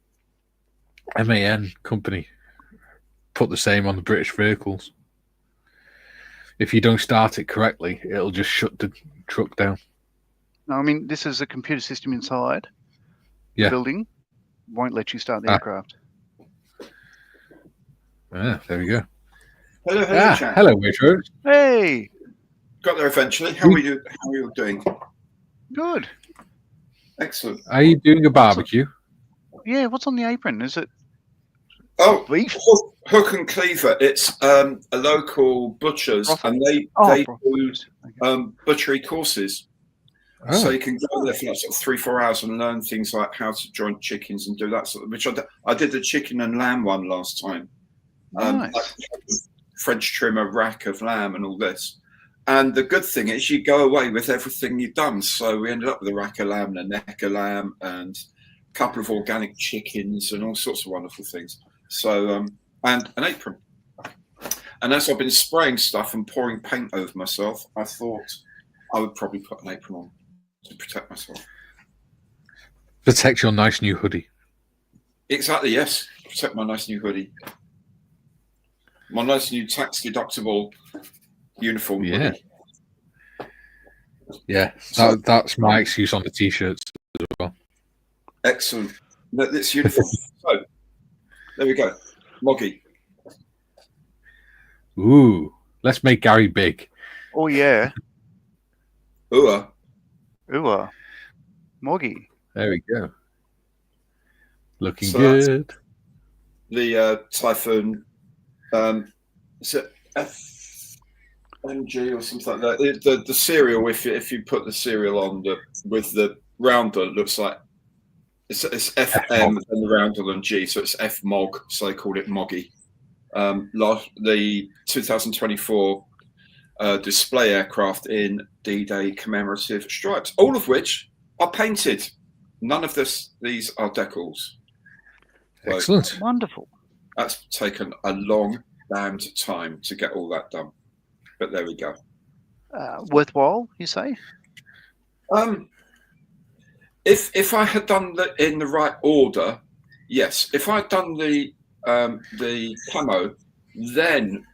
MAN company put the same on the British vehicles. If you don't start it correctly, it'll just shut the truck down. No, I mean, this is a computer system inside the building. Won't let you start the aircraft. There we go. Hello, hello, Waitrose. Hey. got there eventually. How are you doing? Good. Excellent. Are you doing a barbecue? Yeah, what's on the apron? Is it Oh, beef? Hook and Cleaver. It's a local butcher's, Brothel? and they brothel. do Okay. butchery courses. Oh. So you can go there for like sort of 3-4 hours and learn things like how to joint chickens and do that sort of. Which I did the chicken and lamb one last time. Nice. Like French trim, a rack of lamb, and all this. And the good thing is you go away with everything you've done. So we ended up with a rack of lamb and a neck of lamb and a couple of organic chickens and all sorts of wonderful things. So and an apron. And as I've been spraying stuff and pouring paint over myself, I thought I would probably put an apron on to protect myself. Protect your nice new hoodie. Exactly, yes. Protect my nice new hoodie. My nice new tax deductible uniform hoodie. Yeah, that's my excuse on the t-shirts as well. Excellent. That's uniform. So, there we go. Moggy. Ooh, let's make Gary big. Oh, yeah. Ooh. Moggy. There we go. Looking So good. The Typhoon, is it FMG or something like that? The cereal, if you put the cereal on with the rounder, it looks like it's FM and the rounder and G, so it's FMOG, so they called it Moggy. The 2024 display aircraft in D-Day commemorative stripes, all of which are painted. None of these are decals. So excellent. Wonderful. That's taken a long damned time to get all that done, but there we go. Worthwhile, you say? If I had done that in the right order, yes. If I had done the camo, then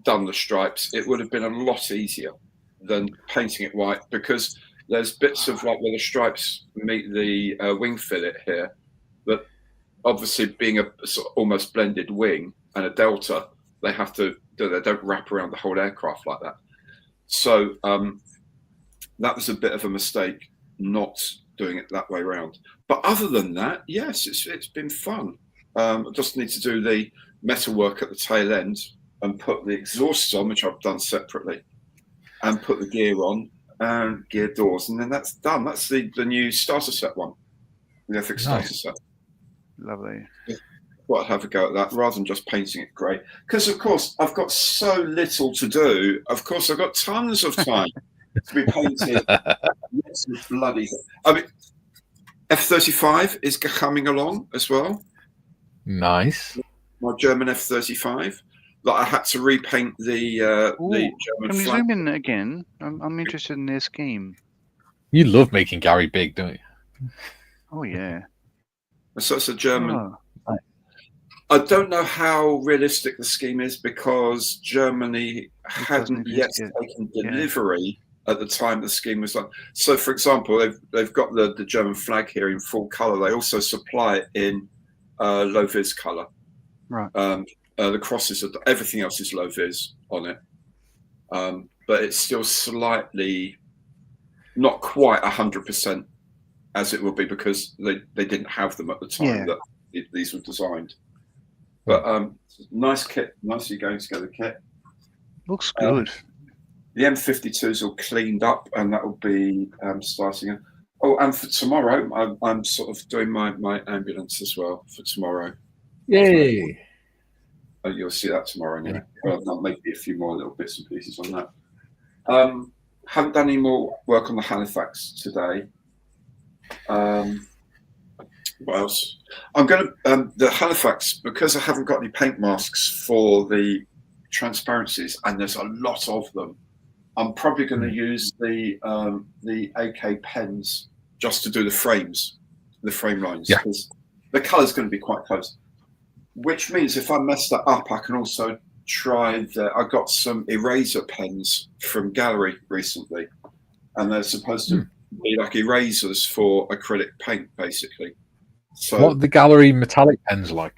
done the stripes, it would have been a lot easier than painting it white, because there's bits of like where the stripes meet the wing fillet here, but obviously being a sort of almost blended wing and a delta, they don't wrap around the whole aircraft like that. So that was a bit of a mistake not doing it that way around. But other than that, yes, it's been fun. I just need to do the metal work at the tail end and put the exhausts on, which I've done separately, and put the gear on and gear doors, and then that's done. That's the new starter set one, the FX starter set. Lovely. I'd have a go at that rather than just painting it grey, because of course I've got so little to do. Of course I've got tons of time to be painting. Bloody, I mean, F-35 is coming along as well. Nice. My German F-35 that I had to repaint the German Can we flag. zoom in again? I'm interested in their scheme. You love making Gary big, don't you? Oh yeah. So it's a German. Oh. I don't know how realistic the scheme is, because Germany hadn't yet taken delivery at the time the scheme was done. So, for example, they've got the German flag here in full colour. They also supply it in low vis colour. Right. The crosses, everything else is low vis on it, but it's still slightly, not quite 100% as it will be, because they didn't have them at the time that these were designed. But nice kit, nicely going together kit. Looks good. The M52's all cleaned up, and that will be starting. Oh, and for tomorrow, I'm sort of doing my ambulance as well for tomorrow. Yay! You'll see that tomorrow anyway. Well, maybe a few more little bits and pieces on that. Haven't done any more work on the Halifax today. What else? I'm going to the Halifax, because I haven't got any paint masks for the transparencies, and there's a lot of them. I'm probably going to use the AK pens just to do the frames, the frame lines, because the colour's going to be quite close. Which means if I mess that up, I can also try I got some eraser pens from Gallery recently, and they're supposed to be like erasers for acrylic paint, basically. So what are the Gallery metallic pens like?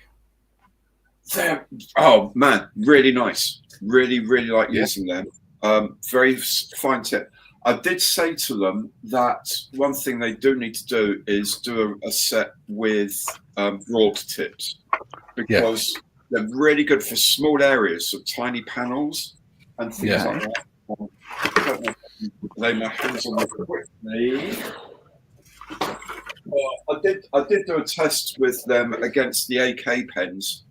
They're, oh man, really nice. Really like using them. Very fine tip. I did say to them that one thing they do need to do is do a set with broad tips, because they're really good for small areas, so tiny panels and things like that. Lay my hands on it quickly. I did do a test with them against the AK pens,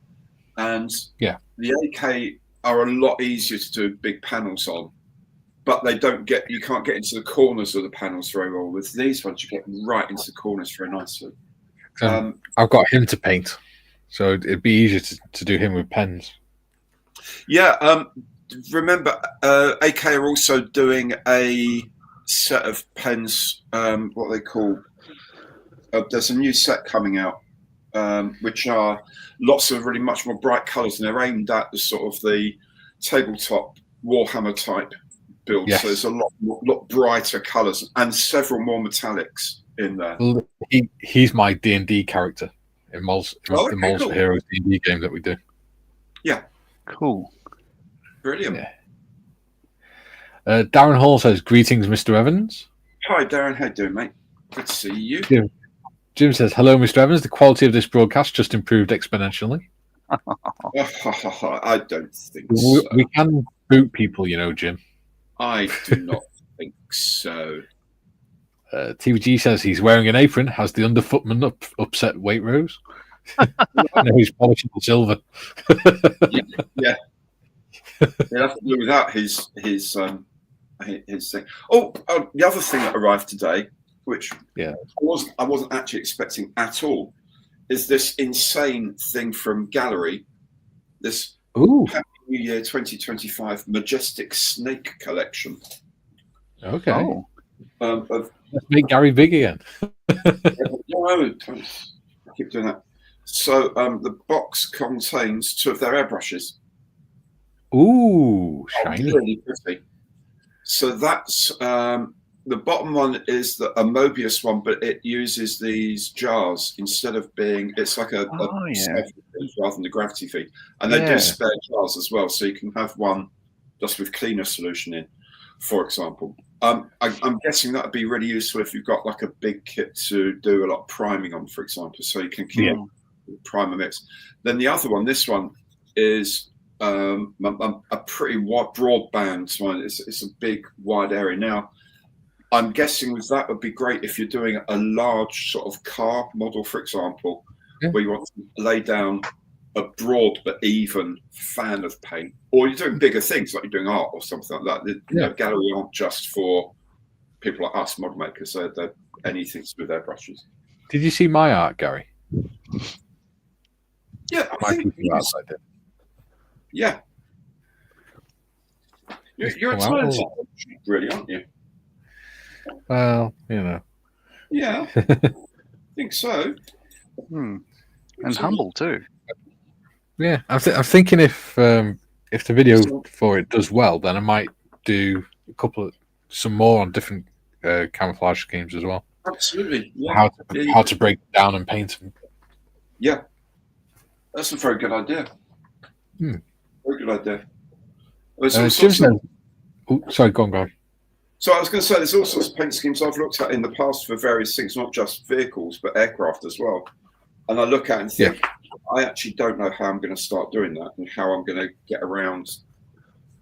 and the AK are a lot easier to do big panels on, but you can't get into the corners of the panels very well. With these ones, you get right into the corners very nicely. I've got him to paint, so it'd be easier to do him with pens. Yeah. Remember, AK are also doing a set of pens, what they call, there's a new set coming out, which are lots of really much more bright colours, and they're aimed at the sort of the tabletop Warhammer type build. So there's a lot brighter colours and several more metallics in there. He's my D&D character in the Moles for Heroes D&D game that we do. Yeah. Cool. Brilliant. Yeah. Darren Hall says, "Greetings, Mr. Evans." Hi, Darren. How you doing, mate? Good to see you. Jim says, "Hello, Mr. Evans. The quality of this broadcast just improved exponentially." I don't think so. We can boot people, you know, Jim. I do not think so. TVG says he's wearing an apron, has the underfootman upset Waitrose. No, he's polishing the silver. Yeah. He'll have to do without his thing. Oh, the other thing that arrived today, which I wasn't actually expecting at all, is this insane thing from Gallery. This Happy New Year 2025 Majestic Snake Collection. Okay. Let's make Gary big again. No, I keep doing that. So the box contains 2 of their airbrushes. Ooh, shiny. Really pretty. So that's the bottom one is a Mobius one, but it uses these jars instead of being. It's like a rather than the gravity feed, and they do spare jars as well, so you can have one just with cleaner solution in, for example. I'm guessing that would be really useful if you've got like a big kit to do a lot of priming on, for example, so you can keep primer mix. Then the other one, this one is a pretty wide, broadband one. It's a big, wide area. Now, I'm guessing with that would be great if you're doing a large sort of car model, for example, where you want to lay down a broad but even fan of paint, or you're doing bigger things like you're doing art or something like that. You know, Gallery aren't just for people like us, model makers. They're anything to do with their brushes. Did you see my art, Gary? Yeah, I think you're a talented, really, aren't you? Well, you know. Yeah, I think so. And humble too. Yeah, I'm thinking if the video for it does well, then I might do some more on different camouflage schemes as well. Absolutely. Yeah. How to break them down and paint them. Yeah, that's a very good idea. Very good idea. Sorry, go on, Gary. So I was going to say, there's all sorts of paint schemes I've looked at in the past for various things, not just vehicles, but aircraft as well. And I look at it and think, I actually don't know how I'm going to start doing that and how I'm going to get around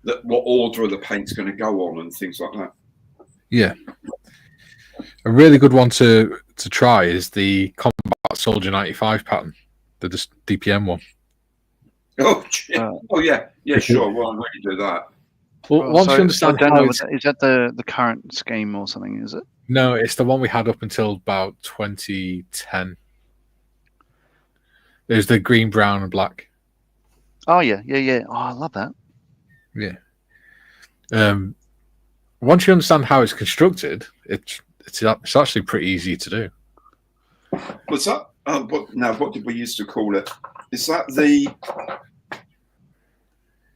what order the paint's going to go on and things like that. Yeah. A really good one to try is the Combat Soldier 95 pattern, the DPM one. Oh, yeah, sure. Well, I'm ready to do that. Well, once you understand how is that the current scheme or something, is it? No, it's the one we had up until about 2010. There's the green, brown, and black. Oh, yeah. Oh, I love that. Yeah. Once you understand how it's constructed, it's actually pretty easy to do. What's that? What did we used to call it? Is that the...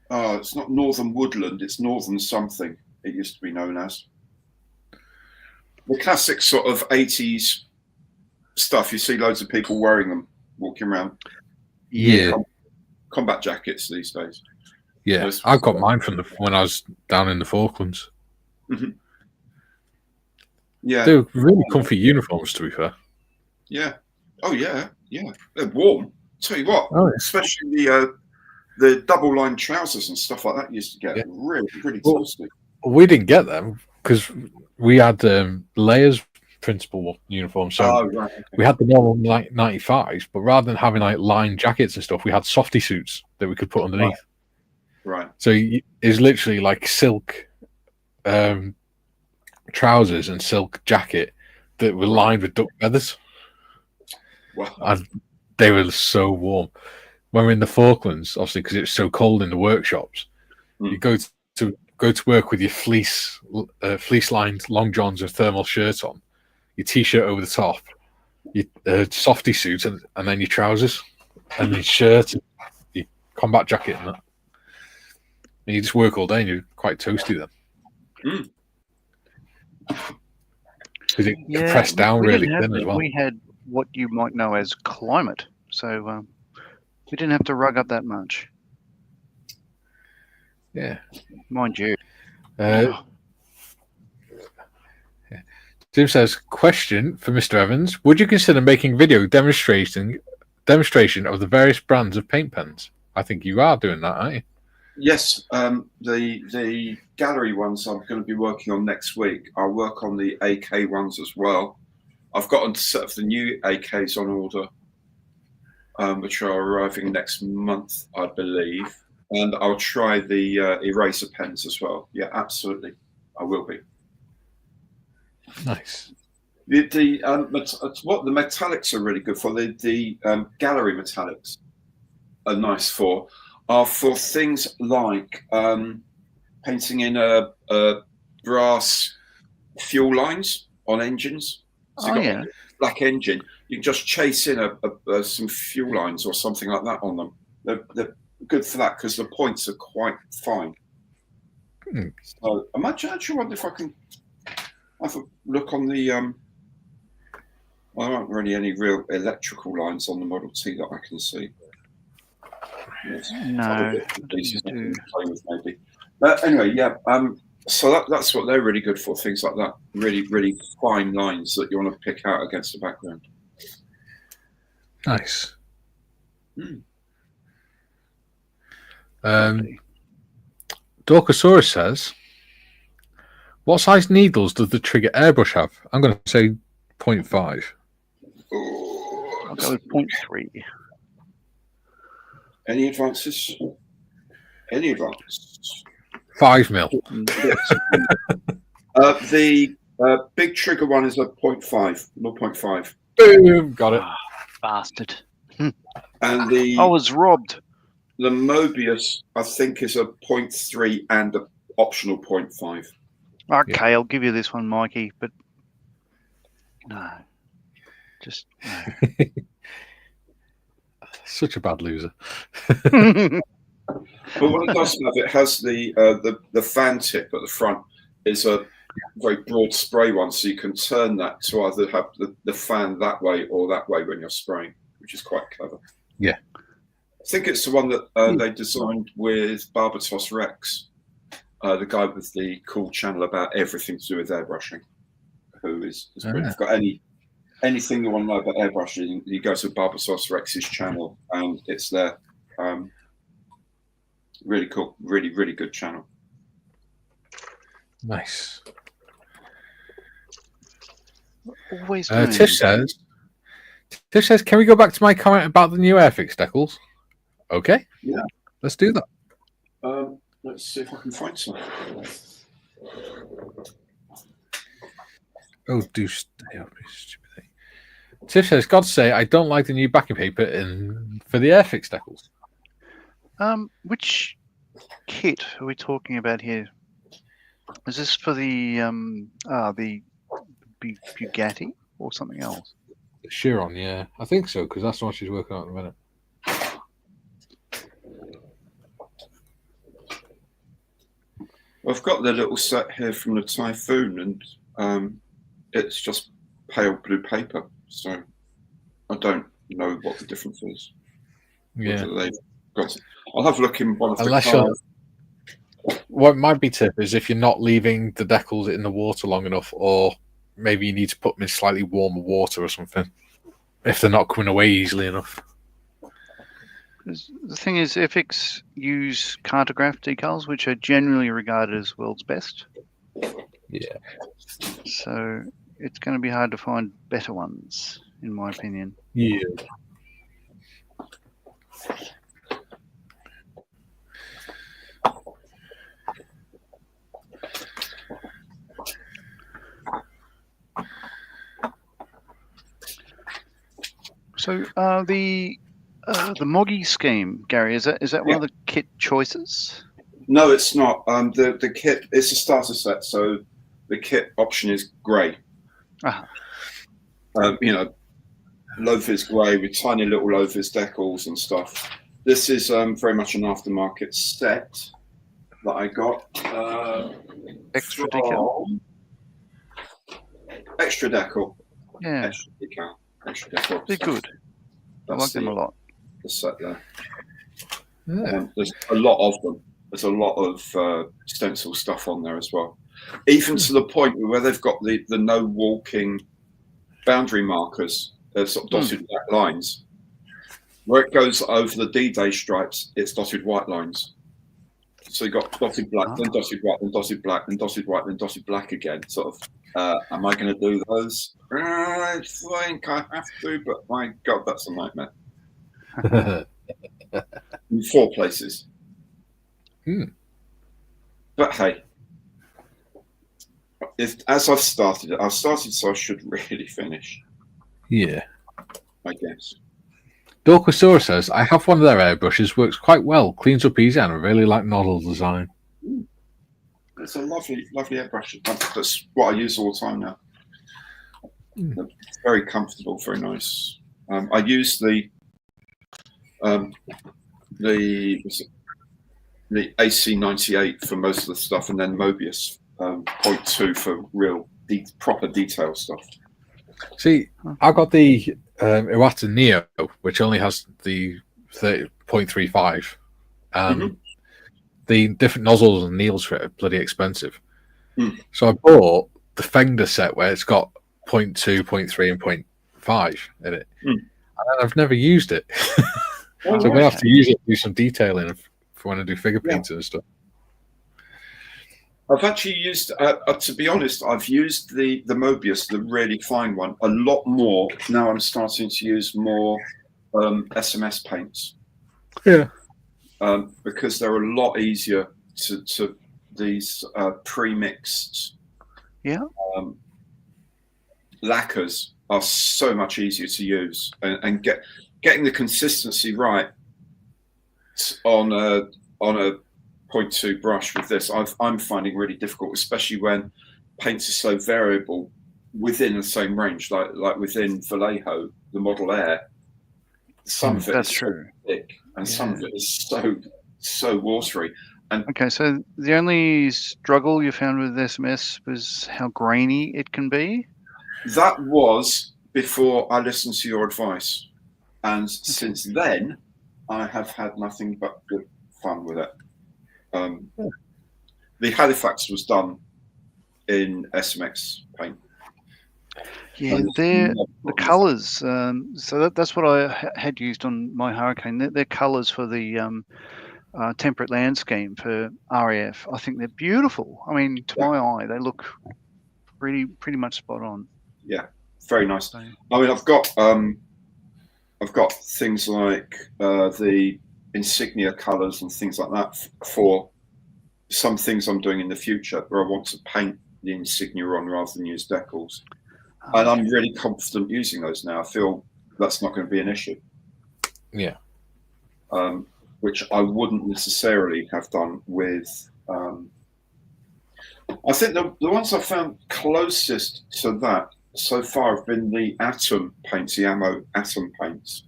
it's not Northern Woodland, it's Northern something, it used to be known as. The classic sort of 80s stuff. You see loads of people wearing them, walking around. Yeah. Combat jackets these days. Yeah, Those- I've got mine from when I was down in the Falklands. Yeah, They're really comfy uniforms, to be fair. yeah. Oh yeah, yeah. They're warm. Tell you what, Oh, yeah. especially the double line trousers and stuff like that used to get really, really Well, toasty. We didn't get them because we had layers principal uniform, so Right, okay. we had the normal 95s, but rather than having like lined jackets and stuff, we had softy suits that we could put underneath. Right. So it's literally like silk trousers and silk jacket that were lined with duck feathers. Wow. And they were so warm. When we're in the Falklands, obviously, because it's so cold in the workshops, you go to work with your fleece lined long johns and thermal shirt on, your t-shirt over the top, your softy suit, and then your trousers, and your shirt, and your combat jacket, and that. And you just work all day, and you're quite toasty then. Because it compressed down really thin as well. We had what you might know as climate, so we didn't have to rug up that much. Yeah, mind you. Jim says, question for Mr. Evans: would you consider making video demonstration of the various brands of paint pens? I think you are doing that, aren't you? Yes, the gallery ones I'm going to be working on next week. I'll work on the AK ones as well. I've got a set of the new AKs on order, which are arriving next month, I believe. And I'll try the eraser pens as well. Yeah, absolutely, I will be. Nice. What the metallics are really good for. The gallery metallics are nice for. Are for things like painting in brass fuel lines on engines. So you've got a black engine. You can just chase in some fuel lines or something like that on them. They're good for that because the points are quite fine. So I might actually wonder if I can have a look on the. There aren't really any real electrical lines on the Model T that I can see. Yes. No, maybe. Anyway, yeah. So that's what they're really good for. Things like that, really, really fine lines that you want to pick out against the background. Nice. Dorkosaurus says, "What size needles does the Trigger airbrush have?" I'm going to say 0.5. I'll go with 0.3. Any advances? Any advances? 5 mil. The big trigger one is a 0.5. 0.5. Boom, got it. Bastard. And the I was robbed. The Mobius, I think, is a 0.3 and an optional 0.5. Okay, I'll give you this one, Mikey, but no. Just no. Such a bad loser. But what it does have, it has the fan tip at the front is a very broad spray one, so you can turn that to either have the fan that way or that way when you're spraying, which is quite clever. Yeah. I think it's the one that they designed with Barbatos Rex, the guy with the cool channel about everything to do with airbrushing, who is if you've got anything you want to know about airbrushing, you go to Barbatos Rex's channel and it's there. Really cool, really, really good channel. Nice. Always Tish says, can we go back to my comment about the new Airfix decals? Okay. Yeah. Let's do that. Let's see if I can find some. Oh, do stay up, stupid thing. Tiff says, God say, I don't like the new backing paper for the Airfix decals. Which kit are we talking about here? Is this for the Bugatti or something else? Chiron, yeah. I think so, because that's the one she's working on at the minute. I've got the little set here from the Typhoon, and it's just pale blue paper, so I don't know what the difference is. Yeah. I'll have a look in one of the cars. what might be tip is if you're not leaving the decals in the water long enough, or maybe you need to put them in slightly warmer water or something if they're not coming away easily enough. 'Cause the thing is, FX use cartograph decals, which are generally regarded as world's best. Yeah. So it's going to be hard to find better ones, in my opinion. Yeah. So the Moggy scheme, Gary, is that one of the kit choices? No, it's not. The kit, it's a starter set, so the kit option is grey. You know, low-vis grey with tiny little low-vis decals and stuff. This is very much an aftermarket set that I got. Extra decal. Extra decal. Yeah, Extra decal. Extra decal. they're good. I like them a lot. The set there. Yeah. There's a lot of them. There's a lot of stencil stuff on there as well. Even to the point where they've got the no walking boundary markers, sort of dotted black lines. Where it goes over the D-Day stripes, it's dotted white lines. So you've got dotted black, then dotted white, then dotted black, then dotted white, then dotted black again. Sort of, am I going to do those? I think I have to, but my God, that's a nightmare. In 4 places. But hey, as I've started it, so I should really finish. Yeah. I guess. Dorkosaurus says, I have one of their airbrushes, works quite well, cleans up easy, and I really like noddle design. It's a lovely, lovely airbrush. That's what I use all the time now. Very comfortable, very nice. I use the AC98 for most of the stuff, and then Mobius 0.2 for real proper detail stuff. See, I got the Iwata Neo, which only has the 0.35. The different nozzles and needles for it are bloody expensive. So I bought the Fender set where it's got 0.2, 0.3, and 0.5 in it. And I've never used it. So I'm going to have to use it to do some detailing for when I do figure painting and stuff. I've actually used, to be honest, I've used the Mobius, the really fine one, a lot more. Now I'm starting to use more SMS paints. Yeah. Because they're a lot easier to these pre-mixed lacquers are so much easier to use, and getting the consistency right on a 0.2 brush with this, I'm finding really difficult, especially when paints are so variable within the same range, like within Vallejo, the Model Air. Some of it is so thick, and some of it is so watery. And okay, so the only struggle you found with SMS was how grainy it can be? That was before I listened to your advice. And since then, I have had nothing but good fun with it. The Halifax was done in SMX paint. Yeah, the colours. So that's what I had used on my Hurricane. They're colours for the temperate land scheme for RAF. I think they're beautiful. I mean, to my eye, they look pretty much spot on. Yeah, very nice. I mean, I've got things like the insignia colours and things like that for some things I'm doing in the future where I want to paint the insignia on rather than use decals. And I'm really confident using those now. I feel that's not going to be an issue. Yeah. Which I wouldn't necessarily have done with. I think the ones I've found closest to that so far have been the Atom paints, the Ammo Atom paints.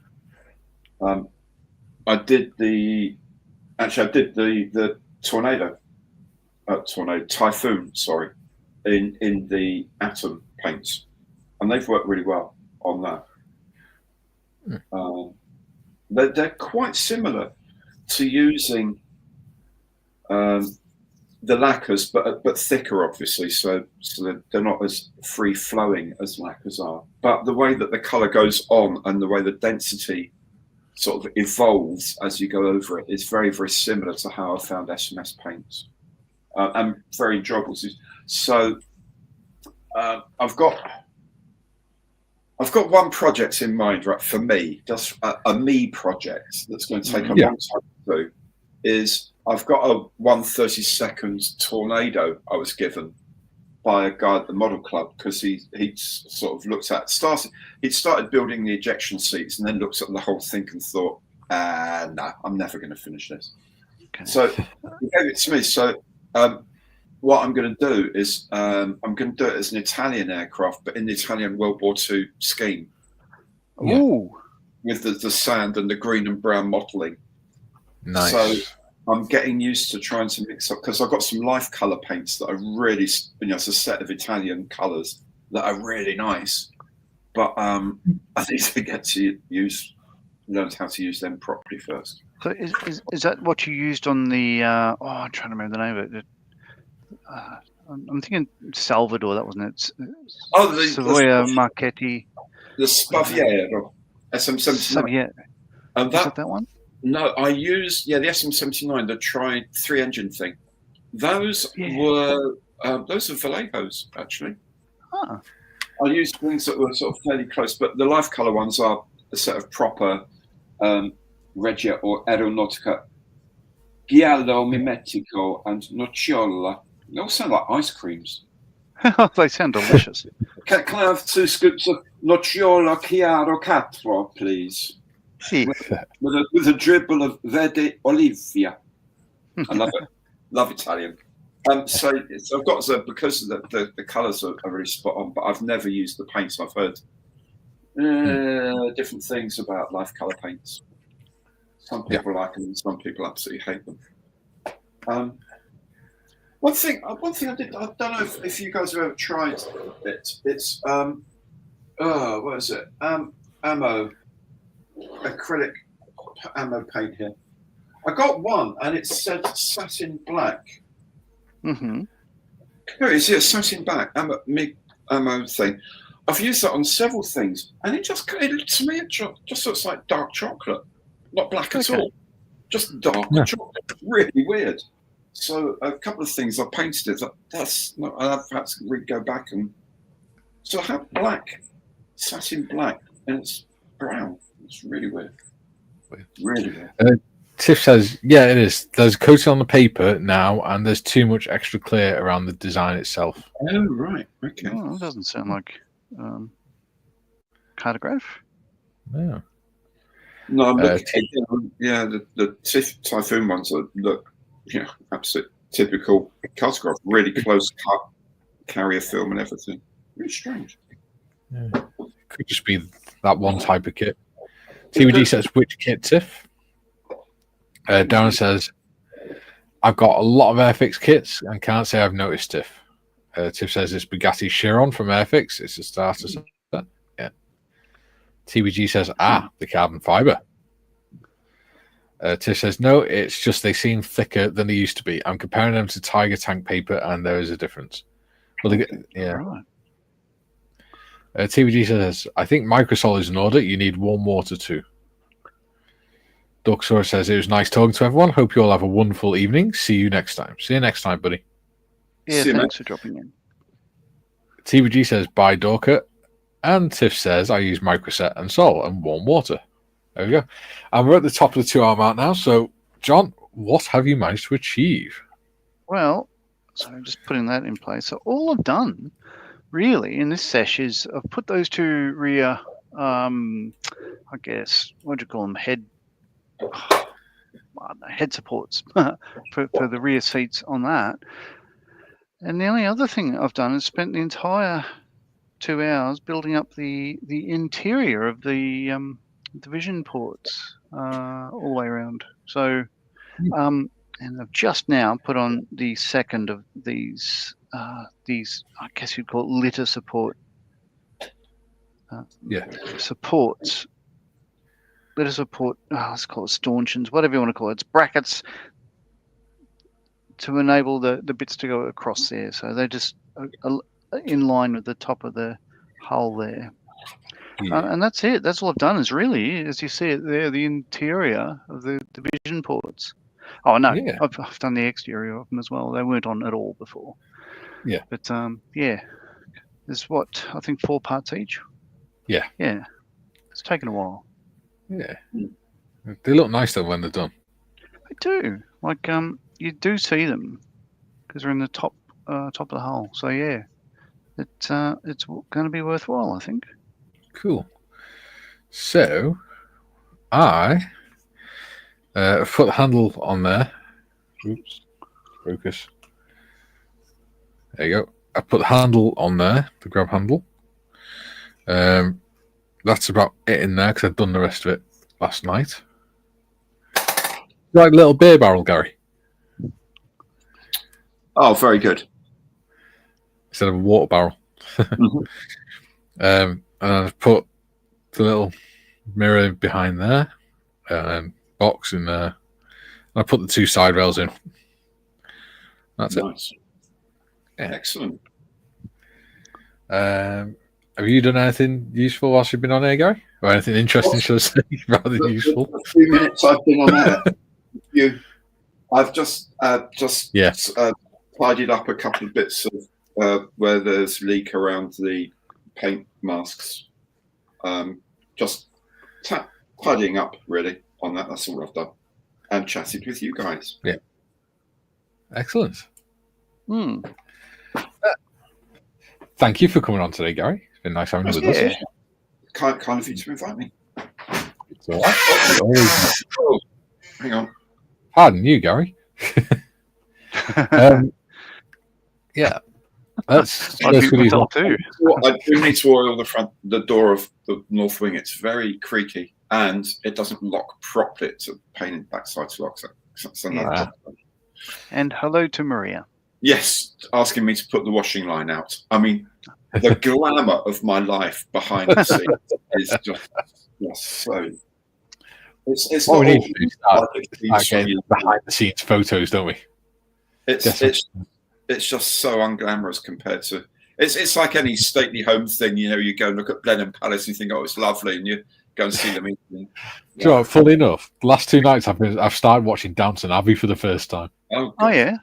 I did the Typhoon, sorry, in the Atom paints, and they've worked really well on that. They're quite similar to using lacquers, but thicker, obviously, so they're not as free flowing as lacquers are. But the way that the colour goes on and the way the density sort of evolves as you go over it is very, very similar to how I found SMS paints, and very enjoyable. So I've got one project in mind, right? For me, just a me project that's going to take a long time to do. Is I've got a 1/32 tornado I was given by a guy at the model club, because he'd sort of he'd started building the ejection seats and then looked at the whole thing and thought, no, I'm never going to finish this. Okay. So he gave it to me. So what I'm going to do is I'm going to do it as an Italian aircraft, but in the Italian World War II scheme. Ooh. With the sand and the green and brown modelling. Nice. So I'm getting used to trying to mix up, because I've got some life colour paints that are really, it's a set of Italian colours that are really nice. But I need to get to learn how to use them properly first. So is that what you used on the? I'm trying to remember the name of it. I'm thinking Salvador. That wasn't it? The Savoia Marchetti. The Spaviero SM79. Yeah. And is that one? No, I used the SM79, the three engine thing. Those were Vallejos, actually. Huh. I used things that were sort of fairly close, but the life colour ones are a set of proper Regia or Aeronautica Giallo, Mimetico, and Nocciola. They all sound like ice creams. They sound delicious. Can I have 2 scoops of Nocciola Chiaro Quattro, please? With a dribble of Verde Olivia. I love it. Love Italian. So I've got because the colours are really spot on, but I've never used the paints. I've heard different things about life colour paints. Some people like them, and some people absolutely hate them. One thing I did. I don't know if you guys have ever tried it. It's what is it? Ammo. Acrylic ammo paint here. I got one and it said satin black. Mm-hmm. Here it is, here, satin black ammo thing. I've used that on several things, and it to me it just looks like dark chocolate, not black at all, just dark chocolate. Really weird. So a couple of things I painted it. That's not. I've had to go back and so I have satin black, and it's brown. It's really weird. Really weird. Tiff says, yeah, it is. There's a coating on the paper now, and there's too much extra clear around the design itself. Oh, right. Okay. Oh, that doesn't sound like cartograph. Yeah. No, I'm looking, the Typhoon ones look, absolute typical cartograph. Really close cut, carrier film and everything. Really strange. Yeah. Could just be that one type of kit. TBD says, which kit, Tiff? Darren says, I've got a lot of Airfix kits and can't say I've noticed Tiff. Tiff says it's Bugatti Chiron from Airfix. It's a starter set. Yeah. TBG says, the carbon fiber. Tiff says, no, it's just they seem thicker than they used to be. I'm comparing them to Tiger tank paper and there is a difference. Well, Right. TBG says, I think Microsol is in order. You need warm water too. Duxor says, it was nice talking to everyone. Hope you all have a wonderful evening. See you next time. See you next time, buddy. Yeah, thanks for dropping in. TBG says, bye, Dorker. And Tiff says, I use Microset and Sol and warm water. There we go. And we're at the top of the 2 hour mark now. So, John, what have you managed to achieve? Well, so I'm just putting that in place. So all I've done really in this sesh is I've put those 2 rear, I guess, what do you call them, head supports for the rear seats on that. And the only other thing I've done is spent the entire 2 hours building up the interior of the vision ports all the way around. So, and I've just now put on the second of these I guess you'd call it litter support. Supports. Litter support. Let's call it stanchions, whatever you want to call it. It's brackets to enable the bits to go across there. So they're just in line with the top of the hull there. And that's it. That's all I've done is really, as you see it there, the interior of the division ports. Oh, no, Yeah. I've done the exterior of them as well. They weren't on at all before. Yeah. But, yeah, there's what, I think 4 parts each? Yeah. Yeah. It's taken a while. Yeah. They look nice, though, when they're done. They do. Like, you do see them because they're in the top of the hull. So, yeah, it's going to be worthwhile, I think. Cool. So, I put the handle on there. Oops. Focus. There you go. I put the handle on there, the grab handle. That's about it in there because I've done the rest of it last night. Like a little beer barrel, Gary. Oh, very good. Instead of a water barrel. And I've put the little mirror behind there, box in there. And I put the 2 side rails in. That's Nice. it. Yeah. Excellent. Have you done anything useful whilst you've been on here, Gary? Or anything interesting, should I say, rather than useful? The few minutes I've been on air, I've just tidied up a couple of bits of where there's leak around the paint masks. Just tidying up, really, on that. That's all I've done. And chatted with you guys. Yeah. Excellent. Thank you for coming on today, Gary. It's been nice having you with us. Kind of you to invite me. It's all right. Oh, hang on. Pardon you, Gary. Yeah. Let's I do myself too. I do need to oil the door of the north wing. It's very creaky and it doesn't lock properly. It's a pain in the backside to lock. And hello to Maria. Yes, asking me to put the washing line out. I mean, the glamour of my life behind the scenes is just so. It's what not we need to do is start getting getting behind the scenes photos, don't we? It's just so unglamorous compared to. It's like any stately home thing. You know, you go and look at Blenheim Palace and you think, oh, it's lovely, and you go and see them. Do you know what, funnily enough, the last 2 nights I've started watching Downton Abbey for the first time. Oh yeah.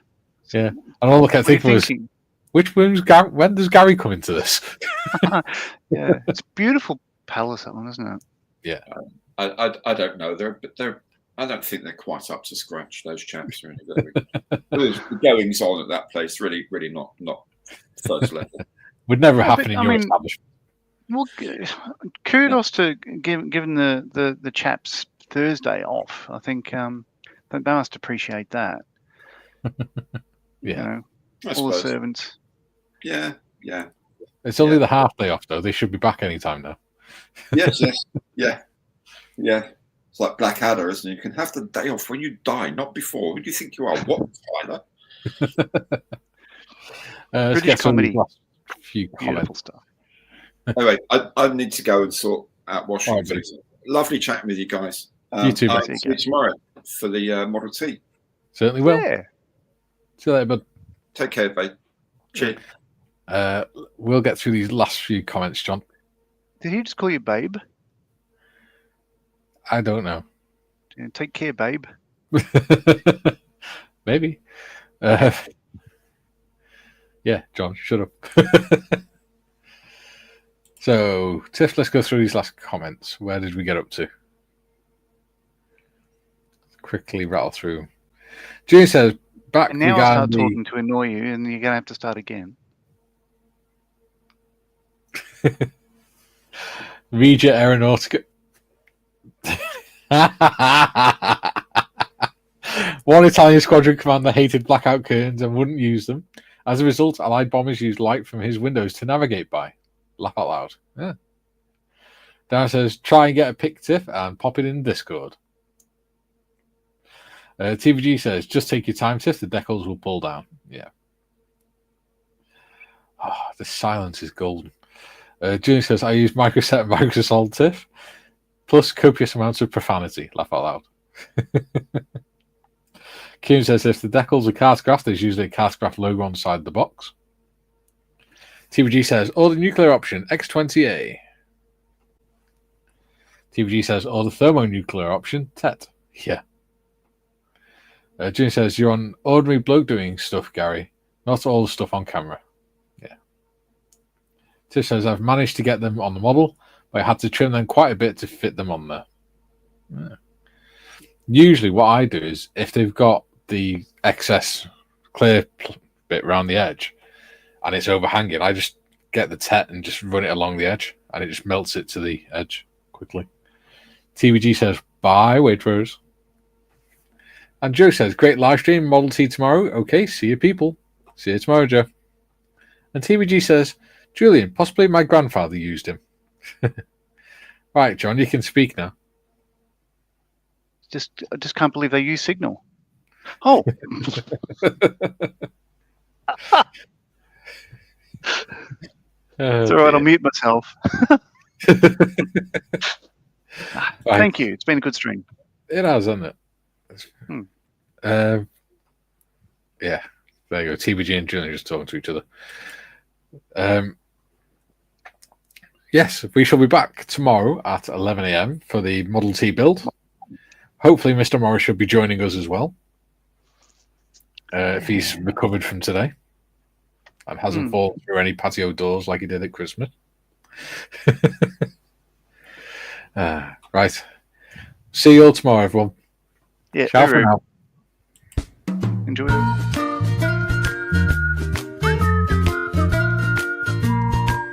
Yeah, and all I kept thinking was, when does Gary come into this? Yeah, it's a beautiful palace, that one, isn't it? Yeah, I don't know. I don't think they're quite up to scratch. Those chaps really. The goings on at that place really not first level. Would never happen in your establishment. Well, kudos to given the chaps Thursday off. I think they must appreciate that. Yeah, all the servants. Yeah. It's only the half day off, though. They should be back any time now. Yes, yeah. It's like Blackadder, isn't it? You can have the day off when you die, not before. Who do you think you are? What, Tyler? British comedy. Few Beautiful stuff. Anyway, I need to go and sort out washing things. Lovely chatting with you guys. You too, mate. See you tomorrow for the Model T. Certainly will. Yeah. See you later, bud. Take care, babe. Cheers. We'll get through these last few comments, John. Did he just call you babe? I don't know. Take care, babe. Maybe. Yeah, John, shut up. So, Tiff, let's go through these last comments. Where did we get up to? Quickly rattle through. June says, back and now I start talking to annoy you, and you're going to have to start again. Regia Aeronautica. One Italian squadron commander hated blackout curtains and wouldn't use them. As a result, Allied bombers used light from his windows to navigate by. Laugh out loud. Yeah. Dan says, try and get a pic, Tiff, and pop it in Discord. TVG says, just take your time, Tiff. The decals will pull down. Yeah. Oh, the silence is golden. Junior says, I use Microset and Microsoft, Tiff, plus copious amounts of profanity. Laugh out loud. Kieran says if the decals are Castcraft, there's usually a Castcraft logo on the side of the box. TVG says, order nuclear option, X20A. TVG says, order thermonuclear option, TET. Yeah. Jimmy says, you're on ordinary bloke doing stuff, Gary. Not all the stuff on camera. Yeah. Tish says, I've managed to get them on the model, but I had to trim them quite a bit to fit them on there. Yeah. Usually what I do is, if they've got the excess clear bit around the edge, and it's overhanging, I just get the TET and just run it along the edge, and it just melts it to the edge quickly. TVG says, bye, Waitrose. And Joe says, great live stream, Model T tomorrow. Okay, see you people. See you tomorrow, Joe. And TVG says, Julian, possibly my grandfather used him. Right, John, you can speak now. I just can't believe they use Signal. Oh. It's all right, I'll mute myself. Thank you. It's been a good stream. It has, hasn't it? Yeah, there you go. TBG and Julian just talking to each other. Yes, we shall be back tomorrow at 11 a.m. for the Model T build. Hopefully, Mr. Morris should be joining us as well. If he's recovered from today and hasn't fallen through any patio doors like he did at Christmas. Right. See you all tomorrow, everyone. Yeah, Ciao for now.